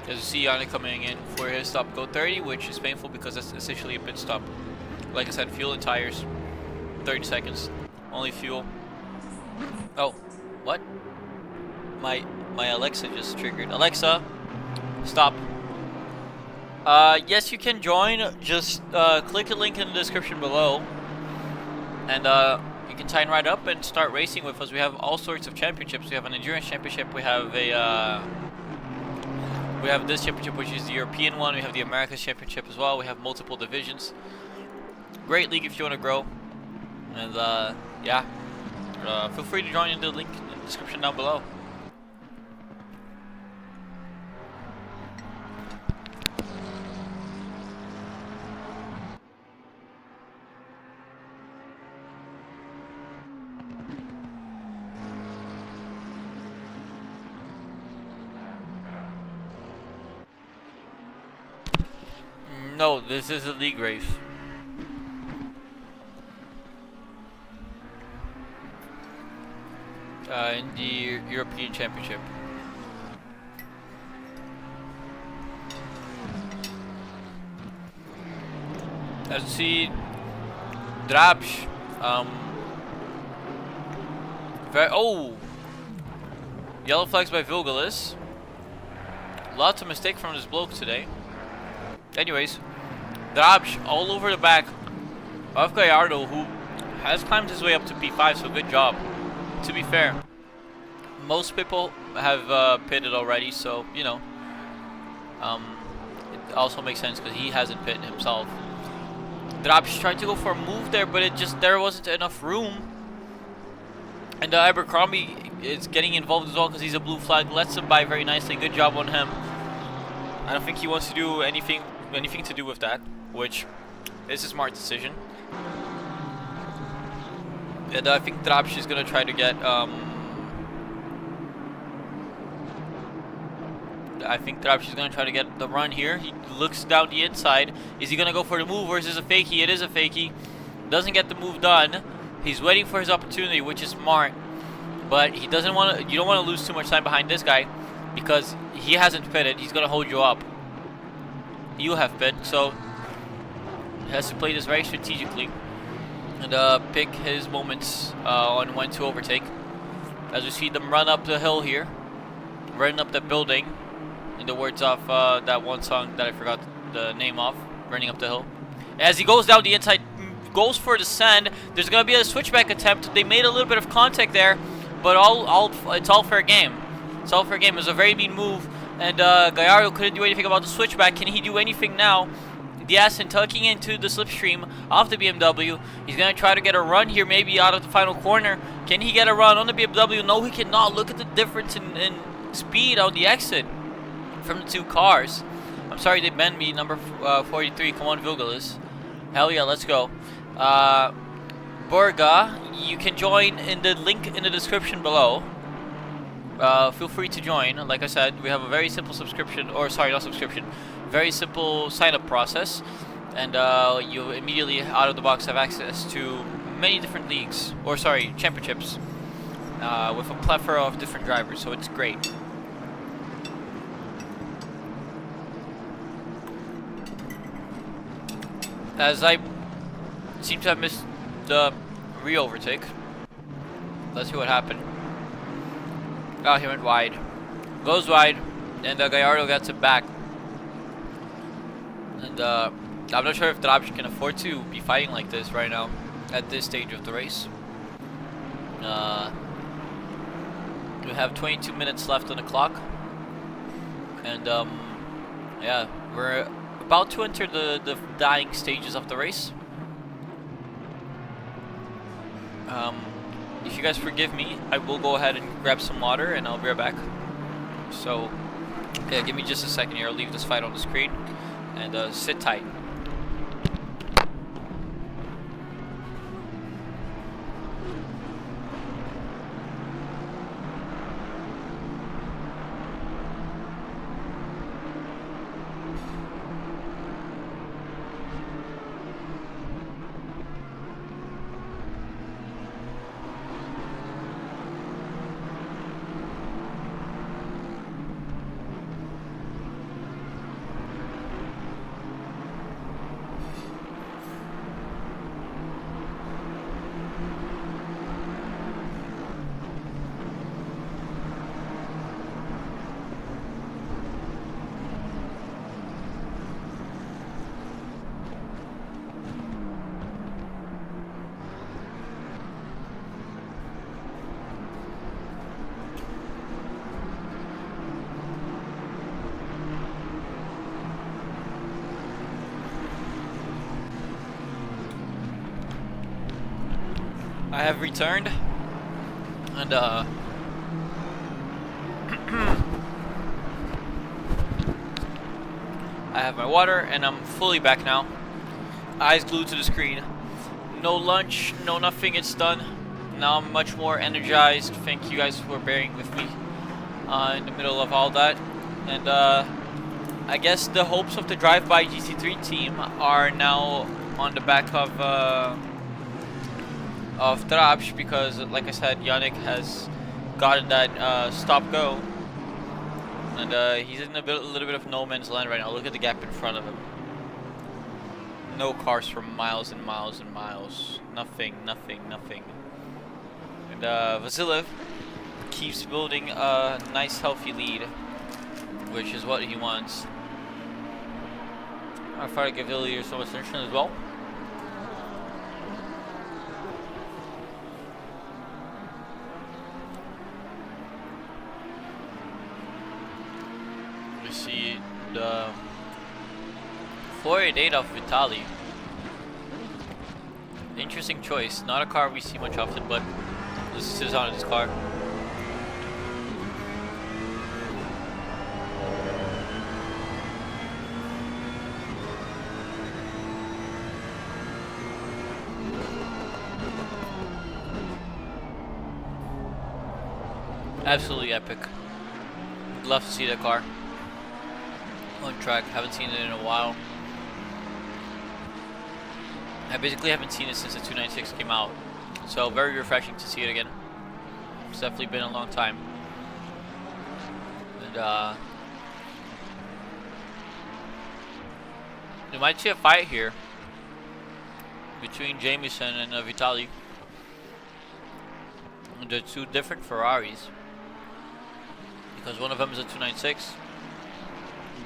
Speaker 1: As you see, Yannick coming in for his stop go 30, which is painful because that's essentially a pit stop. Like I said, fuel and tires. 30 seconds. Only fuel. Oh, what? My Alexa just triggered. Alexa, stop. Yes, you can join. Just click the link in the description below, and you can sign right up and start racing with us. We have all sorts of championships. We have an endurance championship. We have this championship, which is the European one. We have the Americas championship as well. We have multiple divisions. Great league if you want to grow. And yeah, feel free to join in the link in the description down below. No, this is a league race. In the European Championship. As you see, Drabsch, yellow flags by Vilgalis. Lots of mistakes from this bloke today. Anyways, Drabsch all over the back of Gallardo, who has climbed his way up to P5, so good job. To be fair, most people have pitted already, so, you know, it also makes sense because he hasn't pitted himself. Drabsch tried to go for a move there, but there wasn't enough room. And Abercrombie is getting involved as well because he's a blue flag. Lets him by very nicely. Good job on him. I don't think he wants to do anything to do with that, which is a smart decision. And I think Drabsch is gonna try to get the run here. He looks down the inside. Is he gonna go for the move, or is this a fakie? It is a fakie. Doesn't get the move done. He's waiting for his opportunity, which is smart. But he doesn't want to. You don't want to lose too much time behind this guy because he hasn't pitted. He's gonna hold you up. You have pit, so he has to play this very strategically and pick his moments on when to overtake. As we see them run up the hill here, running up the building, in the words of that one song that I forgot the name of, running up the hill. As he goes down the inside, goes for the send. There's gonna be a switchback attempt. They made a little bit of contact there, but it's all fair game. It's all fair game. It was a very mean move, and Gallardo couldn't do anything about the switchback. Can he do anything now? The Aston tucking into the slipstream of the BMW. He's going to try to get a run here, maybe out of the final corner. Can he get a run on the BMW? No, he cannot. Look at the difference in speed on the exit from the two cars. I'm sorry they banned me, number 43. Come on, Vilgalis. Hell yeah, let's go. Borga, you can join in the link in the description below. feel free to join. Like I said, we have a very simple subscription, or sorry, not subscription, very simple sign-up process, and you immediately out of the box have access to many different leagues, or sorry, championships, with a plethora of different drivers. So it's great. As I seem to have missed the re-overtake. Let's see what happened. Oh, he went wide. Goes wide, and Gallardo gets it back. And I'm not sure if Drabsch can afford to be fighting like this right now at this stage of the race. We have 22 minutes left on the clock. And yeah, we're about to enter the dying stages of the race. If you guys forgive me, I will go ahead and grab some water and I'll be right back. So, yeah, give me just a second here. I'll leave this fight on the screen and sit tight. I have returned, and I have my water, and I'm fully back now. Eyes glued to the screen. No lunch, no nothing, it's done. Now I'm much more energized. Thank you guys for bearing with me in the middle of all that. And I guess the hopes of the Drive-By GT3 team are now on the back of Drabsch, because like I said, Yannick has gotten that stop-go, and he's in a little bit of no man's land right now. Look at the gap in front of him. No cars for miles and miles and miles. Nothing. And Vasilev keeps building a nice healthy lead, which is what he wants. I'll try to give Ilya some attention as well. We see the 488 of Vitali. Interesting choice. Not a car we see much often, but this is on his car. Absolutely epic. Would love to see that car on track. Haven't seen it in a while. I basically haven't seen it since the 296 came out, so very refreshing to see it again. It's definitely been a long time. And you might see a fight here between Jamieson and Vitali. They're two different Ferraris, because one of them is a 296,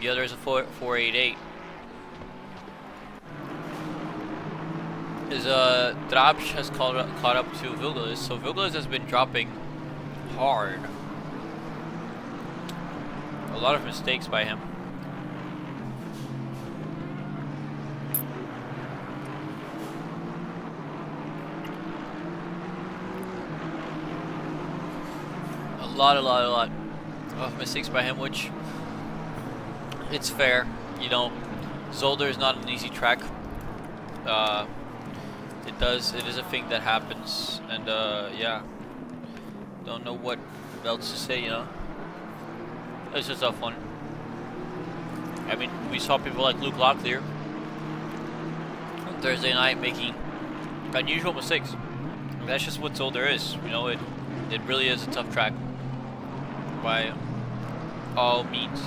Speaker 1: the other is a 488. Drabsch has caught up to Vilgelis, so Vilgelis has been dropping hard. A lot of mistakes by him. A lot of mistakes by him, which it's fair. You know, Zolder is not an easy track. It is a thing that happens, and yeah, don't know what else to say, you know. It's just a fun. I mean, we saw people like Luke Locklear on Thursday night making unusual mistakes. That's just what Zolder is, you know. It really is a tough track by all means.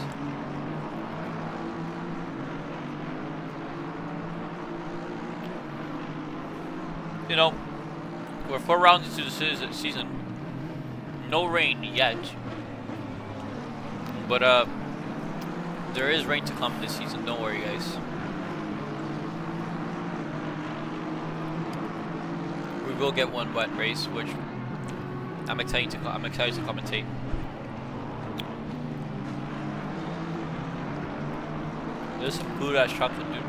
Speaker 1: You know, we're 4 rounds into the season. No rain yet, but there is rain to come this season. Don't worry, guys. We will get one wet race, which I'm excited to commentate. There's some good ass chocolate, dude.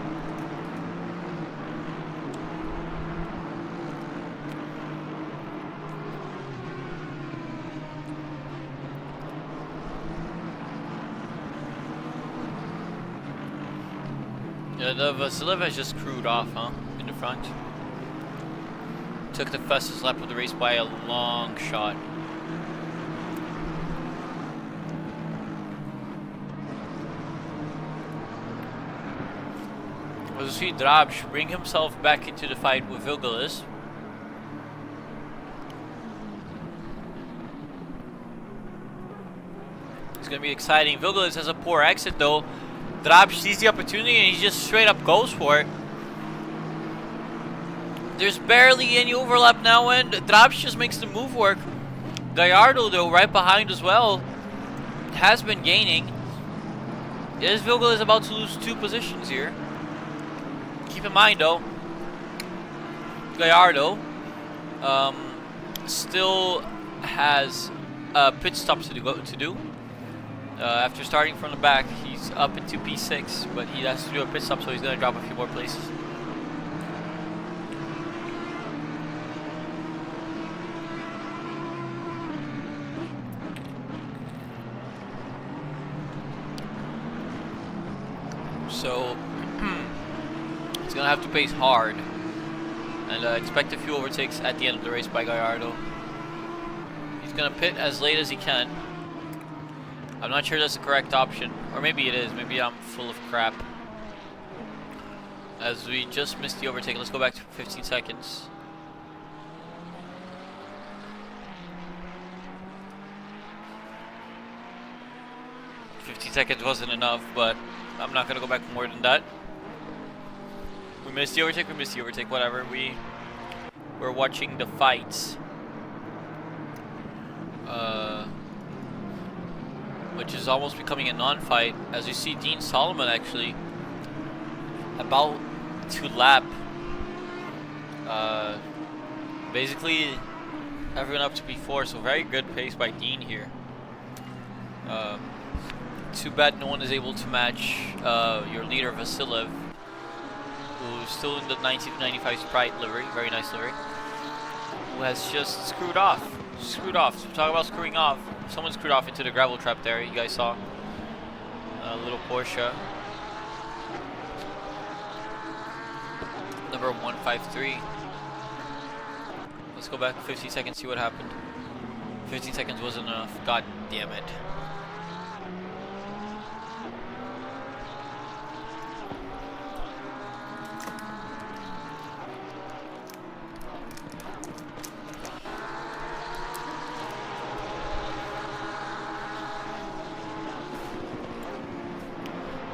Speaker 1: Yeah, the Vasilev has just screwed off, huh? In the front. Took the fastest lap of the race by a long shot. We'll see Drabsch bring himself back into the fight with Vilgelis. It's gonna be exciting. Vilgelis has a poor exit though. Drabsch sees the opportunity and he just straight up goes for it. There's barely any overlap now, and Drabsch just makes the move work. Gallardo, though, right behind as well, has been gaining. Yes, Vilgal is about to lose 2 positions here. Keep in mind, though, Gallardo still has pit stops to do. After starting from the back, he's up into P6, but he has to do a pit stop, so he's going to drop a few more places. So he's going to have to pace hard and expect a few overtakes at the end of the race by Gallardo. He's going to pit as late as he can. I'm not sure that's the correct option, or maybe it is. Maybe I'm full of crap. As we just missed the overtake, let's go back to 15 seconds. Seconds wasn't enough, but I'm not gonna go back more than that. We missed the overtake, whatever. We're watching the fights. Which is almost becoming a non-fight, as you see Dean Solomon actually about to lap basically everyone up to P4, so very good pace by Dean here. Too bad no one is able to match your leader Vasilev, who's still in the 1995 Sprite livery, very nice livery, who has just screwed off. So talk about screwing off. Someone screwed off into the gravel trap there. You guys saw a little Porsche. Number 153. Let's go back 15 seconds, see what happened. 15 seconds wasn't enough. God damn it.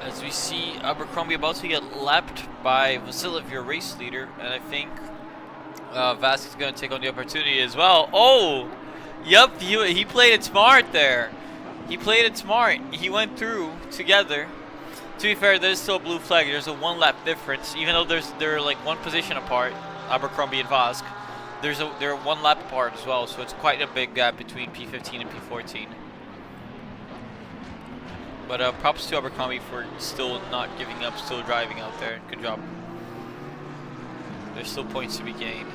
Speaker 1: As we see Abercrombie about to get lapped by Vasilev, your race leader, and I think Vask is going to take on the opportunity as well. Oh! Yep, he played it smart there. He played it smart. He went through together. To be fair, there's still a blue flag. There's a 1 lap difference, even though they're like 1 position apart, Abercrombie and Vask. They're 1 lap apart as well, so it's quite a big gap between P15 and P14. But props to Abercrombie for still not giving up, still driving out there. Good job. There's still points to be gained.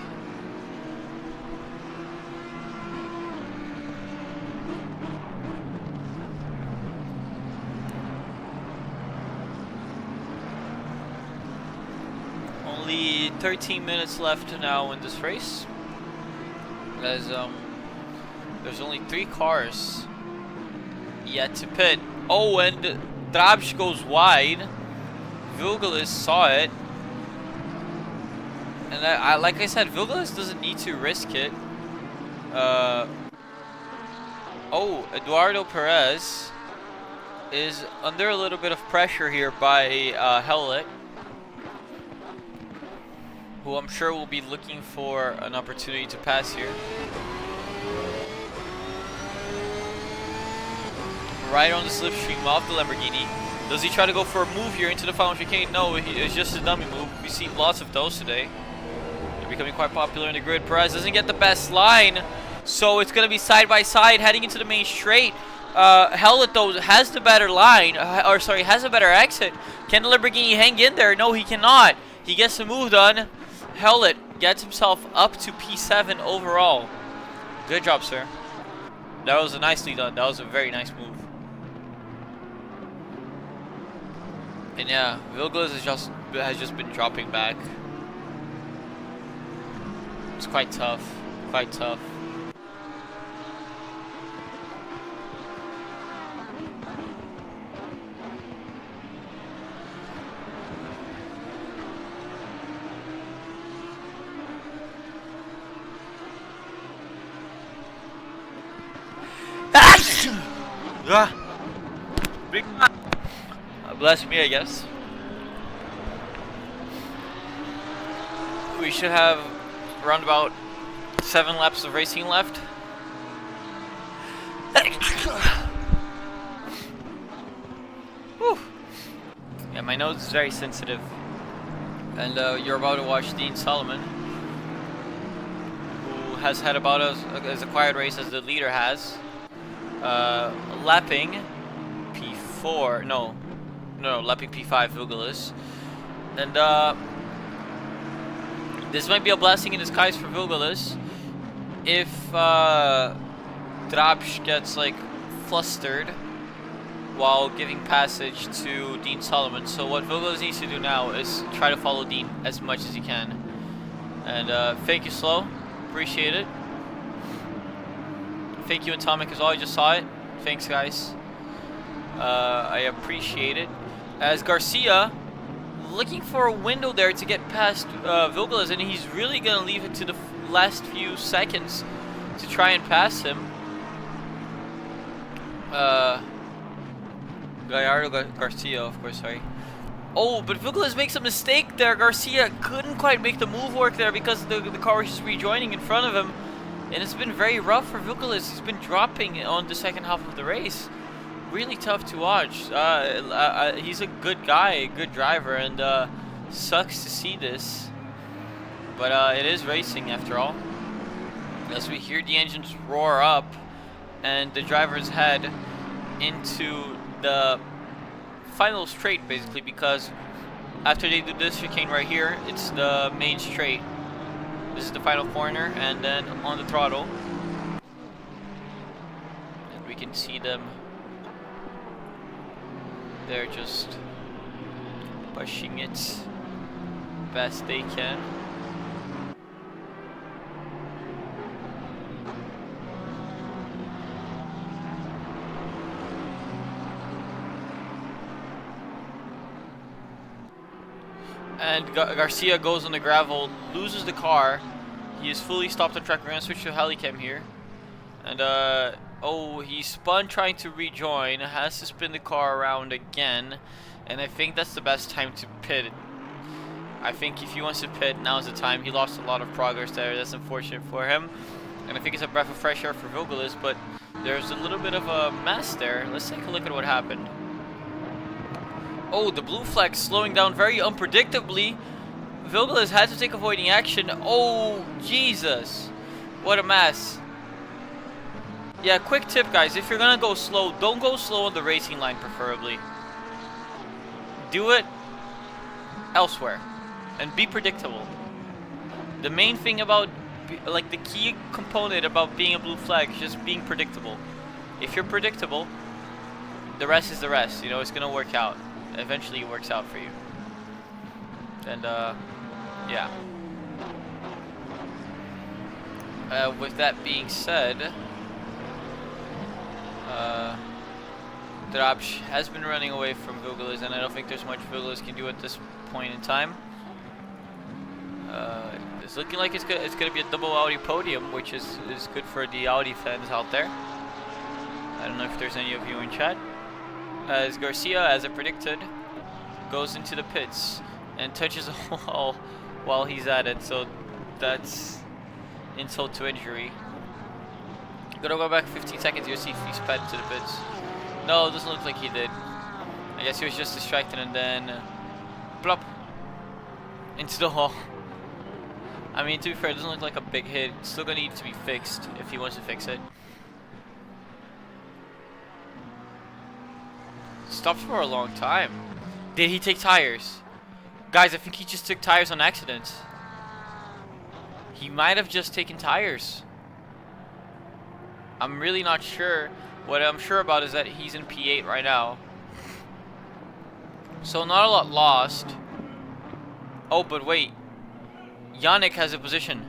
Speaker 1: Only 13 minutes left now in this race. As There's only 3 cars yet to pit. Oh, and Drabsch goes wide. Vilgelis saw it. And like I said, Vilgelis doesn't need to risk it. Oh, Eduardo Perez is under a little bit of pressure here by Hellet, who I'm sure will be looking for an opportunity to pass here. Right on the slipstream off the Lamborghini. Does he try to go for a move here into the final chicane? No, it's just a dummy move. We see lots of those today. They're becoming quite popular in the grid. Perez doesn't get the best line, so it's going to be side by side heading into the main straight. Hellet though has the better line, has a better exit. Can the Lamborghini hang in there? No, he cannot. He gets the move done. Hellet gets himself up to P7 overall. Good job, sir. That was nicely done. That was a very nice move. And yeah, Vilgelis has just been dropping back. It's quite tough. Quite tough. Big bless me, I guess. We should have around about 7 laps of racing left. Whew. Yeah, my nose is very sensitive. And you're about to watch Dean Solomon, who has had about as a quiet race as the leader has. Lapping P4, no, lapping P5 Vilgelis. And this might be a blessing in disguise for Vilgelis if Drabsch gets like flustered while giving passage to Dean Solomon. So what Vilgelis needs to do now is try to follow Dean as much as he can. And thank you, Slow, appreciate it. Thank you, Atomic, as well. I just saw it. Thanks, guys. I appreciate it. As Garcia looking for a window there to get past Vilgelis, and he's really going to leave it to the last few seconds to try and pass him. Gallardo Garcia, of course, sorry. Oh, but Vilgelis makes a mistake there. Garcia couldn't quite make the move work there because the car was just rejoining in front of him. And it's been very rough for Vilgelis. He's been dropping on the second half of the race. Really tough to watch. He's a good guy, a good driver, and sucks to see this. But it is racing after all. As we hear the engines roar up and the drivers head into the final straight, basically, because after they do this chicane right here, it's the main straight. This is the final corner, and then on the throttle. And we can see them. They're just pushing it best they can. And Garcia goes on the gravel, loses the car. He is fully stopped on track. We're going to switch to Helicam here. And, oh, he spun trying to rejoin. Has to spin the car around again. And I think that's the best time to pit. I think if he wants to pit, now's the time. He lost a lot of progress there. That's unfortunate for him. And I think it's a breath of fresh air for Vilgelis, but there's a little bit of a mess there. Let's take a look at what happened. Oh, the blue flag slowing down very unpredictably. Vilgelis had to take avoiding action. Oh, Jesus. What a mess. Yeah, quick tip, guys. If you're going to go slow, don't go slow on the racing line, preferably. Do it elsewhere. And be predictable. The main thing about, like, the key component about being a blue flag is just being predictable. If you're predictable, the rest is the rest. You know, it's going to work out. Eventually it works out for you. And yeah. With that being said, Drabsch has been running away from Vugelis, and I don't think there's much Vugelis can do at this point in time. It's looking like it's gonna be a double Audi podium, which is good for the Audi fans out there. I don't know if there's any of you in chat. As Garcia, as I predicted, goes into the pits and touches a wall while he's at it, so that's insult to injury. Gonna go back 15 seconds here, see if he sped to the pits. No, it doesn't look like he did. I guess he was just distracted and then plop into the wall. I mean, to be fair, it doesn't look like a big hit. It's still gonna need to be fixed if he wants to fix it. Stopped for a long time. Did he take tires? Guys, I think he just took tires on accident. He might have just taken tires. I'm really not sure. What I'm sure about is that he's in P8 right now. So not a lot lost. Oh, but wait. Yannick has a position.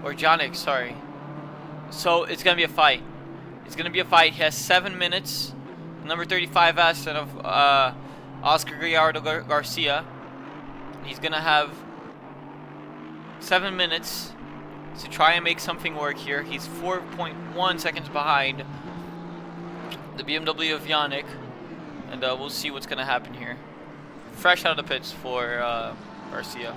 Speaker 1: Or Yannick, sorry. So it's going to be a fight. It's going to be a fight. He has 7 minutes. Number 35 Aston of Oscar Gallardo Garcia. He's going to have 7 minutes to try and make something work here. He's 4.1 seconds behind the BMW of Yannick. And we'll see what's going to happen here. Fresh out of the pits for Garcia.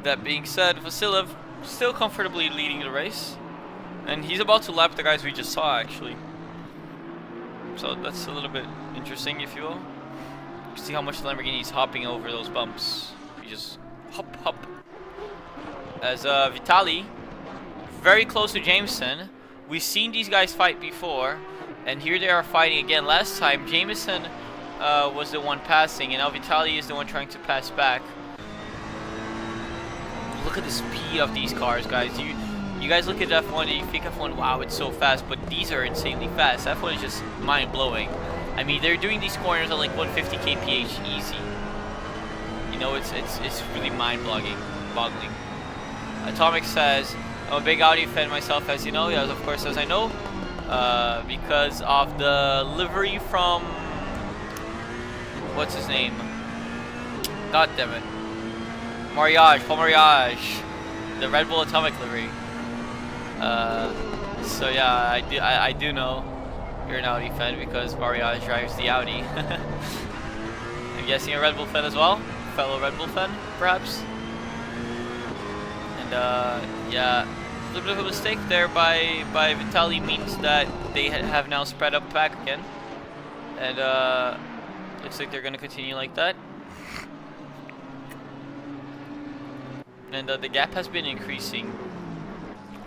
Speaker 1: That being said, Vasilev still comfortably leading the race. And he's about to lap the guys we just saw, actually. So that's a little bit interesting, if you will. See how much the Lamborghini's hopping over those bumps. He just hop, hop. As Vitali, very close to Jameson. We've seen these guys fight before. And here they are fighting again. Last time, Jameson was the one passing. And now Vitali is the one trying to pass back. Look at the speed of these cars, guys. You guys look at F1 and you think F1, wow, it's so fast, but these are insanely fast. F1 is just mind-blowing. I mean, they're doing these corners at like 150 kph easy. You know, it's really mind-boggling. Atomic says, I'm a big Audi fan myself, as you know. Yes, of course, as I know. Because of the livery from... What's his name? God damn it. Mariage, Paul Mariage, the Red Bull Atomic livery. So yeah, I do know you're an Audi fan because Mariage drives the Audi. I'm guessing a Red Bull fan as well, fellow Red Bull fan, perhaps. And yeah, a little bit of a mistake there by Vitali means that they have now spread up back again, and looks like they're gonna continue like that. And the gap has been increasing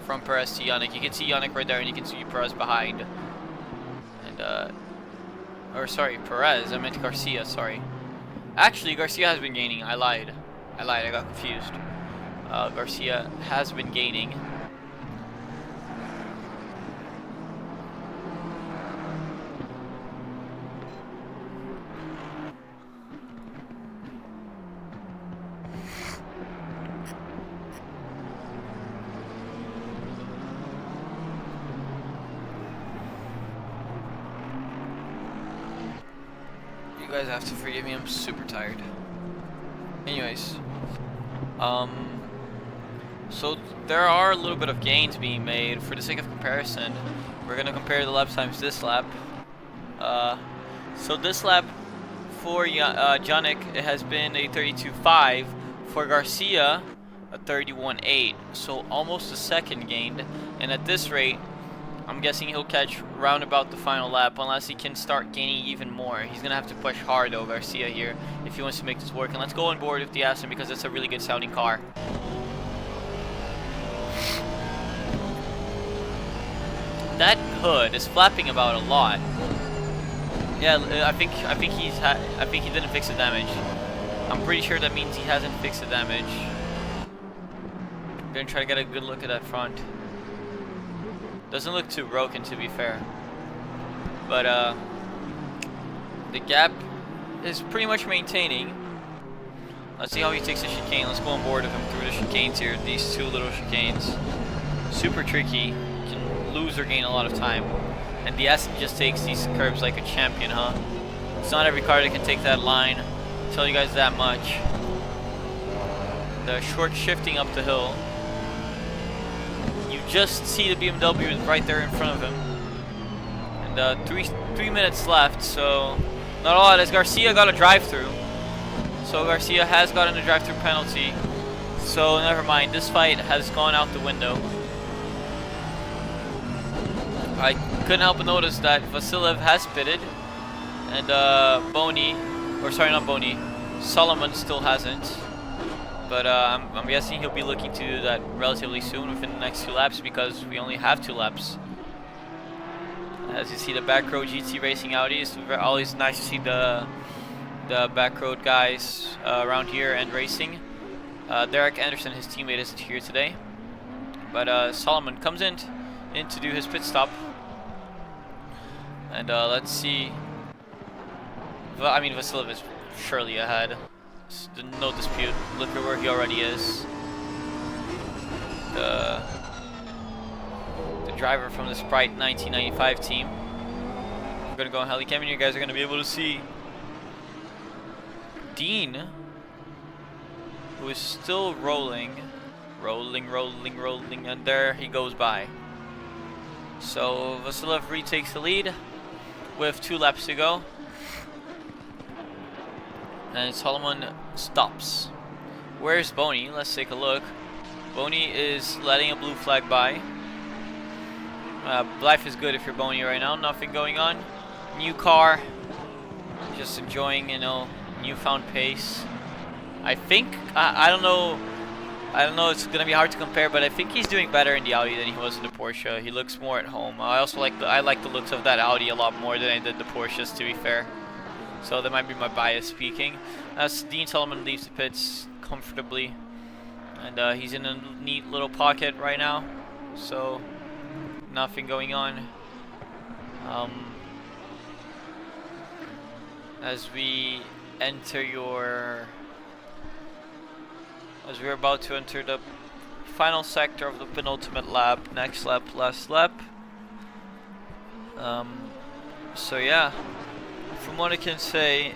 Speaker 1: from Perez to Yannick. You can see Yannick right there, and you can see Perez behind. And, or sorry, Perez. I meant Garcia, sorry. Actually, Garcia has been gaining. I lied. I got confused. Garcia has been gaining. You guys have to forgive me, I'm super tired. Anyways, so there are a little bit of gains being made. For the sake of comparison, we're gonna compare the lap times this lap. So this lap for Yannick, it has been a 32.5. For Garcia, a 31.8. So almost a second gained. And at this rate, I'm guessing he'll catch round about the final lap unless he can start gaining even more. He's going to have to push hard though, Garcia here, if he wants to make this work. And let's go on board with the Aston because it's a really good sounding car. That hood is flapping about a lot. Yeah, I think he didn't fix the damage. I'm pretty sure that means he hasn't fixed the damage. I'm going to try to get a good look at that front. Doesn't look too broken, to be fair. But the gap is pretty much maintaining. Let's see how he takes the chicane. Let's go on board with him through the chicanes here. These two little chicanes. Super tricky. You can lose or gain a lot of time. And the Essen just takes these curves like a champion, huh? It's not every car that can take that line. I'll tell you guys that much. The short shifting up the hill. You just see the BMW right there in front of him. And 3 minutes left, so not a lot, as Garcia got a drive-through. So Garcia has gotten a drive-through penalty. So never mind, this fight has gone out the window. I couldn't help but notice that Vasilev has pitted, and Solomon still hasn't. But I'm guessing he'll be looking to do that relatively soon, within the next 2 laps, because we only have 2 laps. As you see, the back row GT Racing Audi. It's always nice to see the back road guys around here and racing. Derek Anderson, his teammate, isn't here today, but Solomon comes in to do his pit stop. And let's see. I mean, Vasilev is surely ahead. No dispute. Look at where he already is. The driver from the Sprite 1995 team. I'm gonna go on Helicam, and you guys are gonna be able to see Dean, who is still rolling, and there he goes by. So Vasilev retakes the lead with 2 laps to go. And Solomon stops. Where's Boney? Let's take a look. Boney is letting a blue flag by. Life is good if you're Boney right now. Nothing going on. New car. Just enjoying, you know, newfound pace. I think, I don't know. It's gonna be hard to compare, but I think he's doing better in the Audi than he was in the Porsche. He looks more at home. I also like the looks of that Audi a lot more than I did the Porsches, to be fair. So that might be my bias speaking. As Dean Solomon leaves the pits comfortably, and he's in a neat little pocket right now, so nothing going on. As we're about to enter the final sector of the penultimate lap, next lap, last lap. So yeah. From what I can say,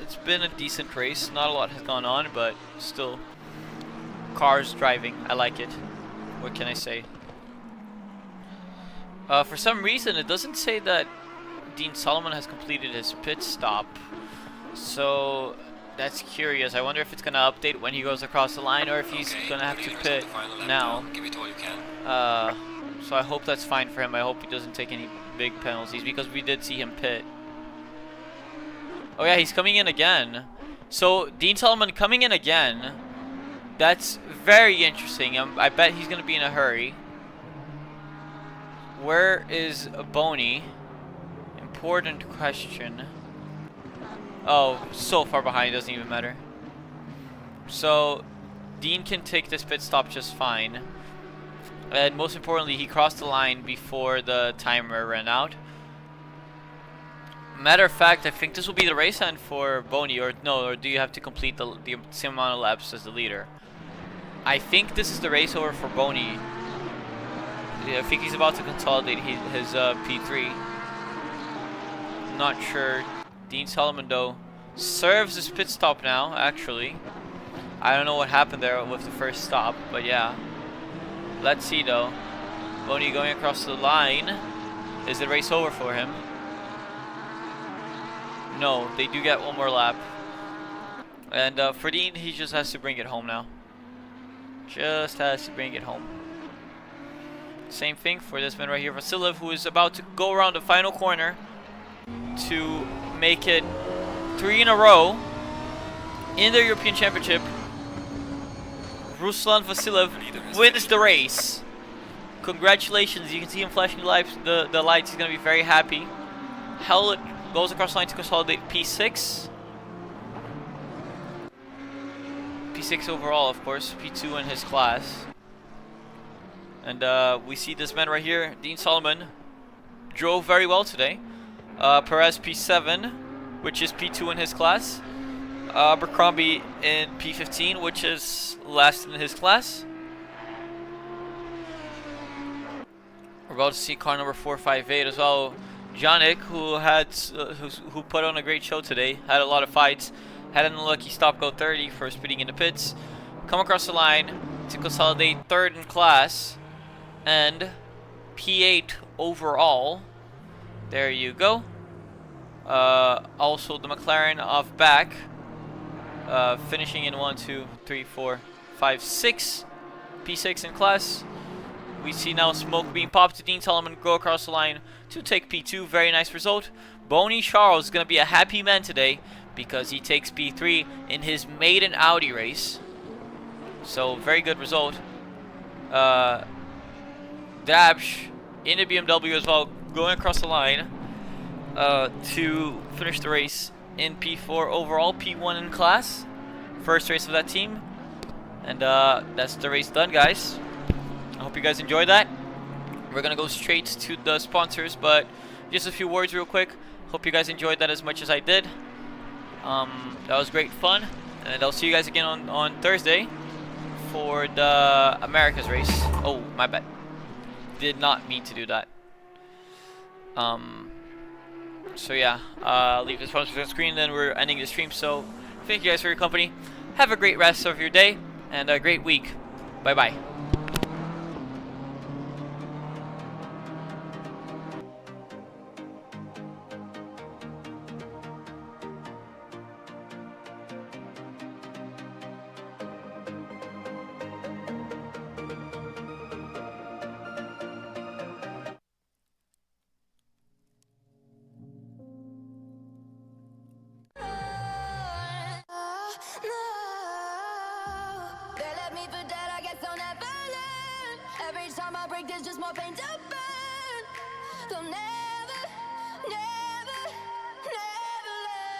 Speaker 1: it's been a decent race. Not a lot has gone on, but still, cars driving. I like it. What can I say? For some reason, it doesn't say that Dean Solomon has completed his pit stop. So that's curious. I wonder if it's gonna update when he goes across the line, or if he's gonna have to pit now. So I hope that's fine for him. I hope he doesn't take any big penalties, because we did see him pit. Oh yeah, he's coming in again. So Dean Solomon coming in again. That's very interesting. I bet he's gonna be in a hurry. Where is Boney? Important question. Oh, so far behind, doesn't even matter. So Dean can take this pit stop just fine. And most importantly, he crossed the line before the timer ran out. Matter of fact, I think this will be the race end for Boney, or no, or do you have to complete the same amount of laps as the leader? I think this is the race over for Boney. I think he's about to consolidate his P3. Not sure. Dean Solomon, though, serves his pit stop now, actually. I don't know what happened there with the first stop, but yeah. Let's see, though. Boney going across the line. Is the race over for him? No, they do get one more lap. And for Dean, he just has to bring it home now. Just has to bring it home. Same thing for this man right here, Vasilev, who is about to go around the final corner to make it 3 in a row in the European Championship. Ruslan Vasilev wins the race. Congratulations, you can see him flashing the lights. He's going to be very happy. Hell, goes across the line to consolidate P6. P6 overall, of course. P2 in his class. And we see this man right here, Dean Solomon, drove very well today. Perez P7, which is P2 in his class. Abercrombie in P15, which is last in his class. We're about to see car number 458 as well. Janik, who put on a great show today, had a lot of fights, had an unlucky stop go 30 for speeding in the pits. Come across the line to consolidate third in class and P8 overall. There you go. Also the McLaren off back, finishing in 1, 2, 3, 4, 5, 6. P6 in class. We see now smoke being popped to Dean Solomon go across the line to take P2. Very nice result. Boney Charles is going to be a happy man today because he takes P3 in his maiden Audi race. So very good result. Dabsh in the BMW as well, going across the line to finish the race in P4 overall, P1 in class. First race of that team. And that's the race done, guys. I hope you guys enjoyed that. We're going to go straight to the sponsors, but just a few words real quick. Hope you guys enjoyed that as much as I did. That was great fun. And I'll see you guys again on Thursday for the Americas race. Oh, my bad. Did not mean to do that. So yeah, leave the sponsors on screen, then we're ending the stream. So thank you guys for your company. Have a great rest of your day and a great week. Bye bye.
Speaker 2: Every time I break, there's just more pain to burn. They'll never, never, never learn.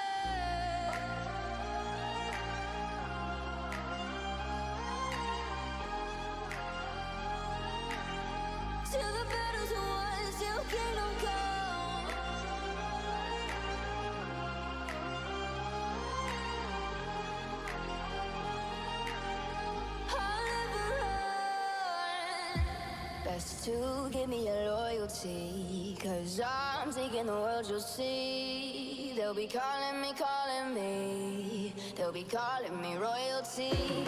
Speaker 2: Till the battle's won, till kingdom come. I'll never run. Best to give me your loyalty, 'cause I'm taking the world, you'll see. They'll be calling me, they'll be calling me royalty.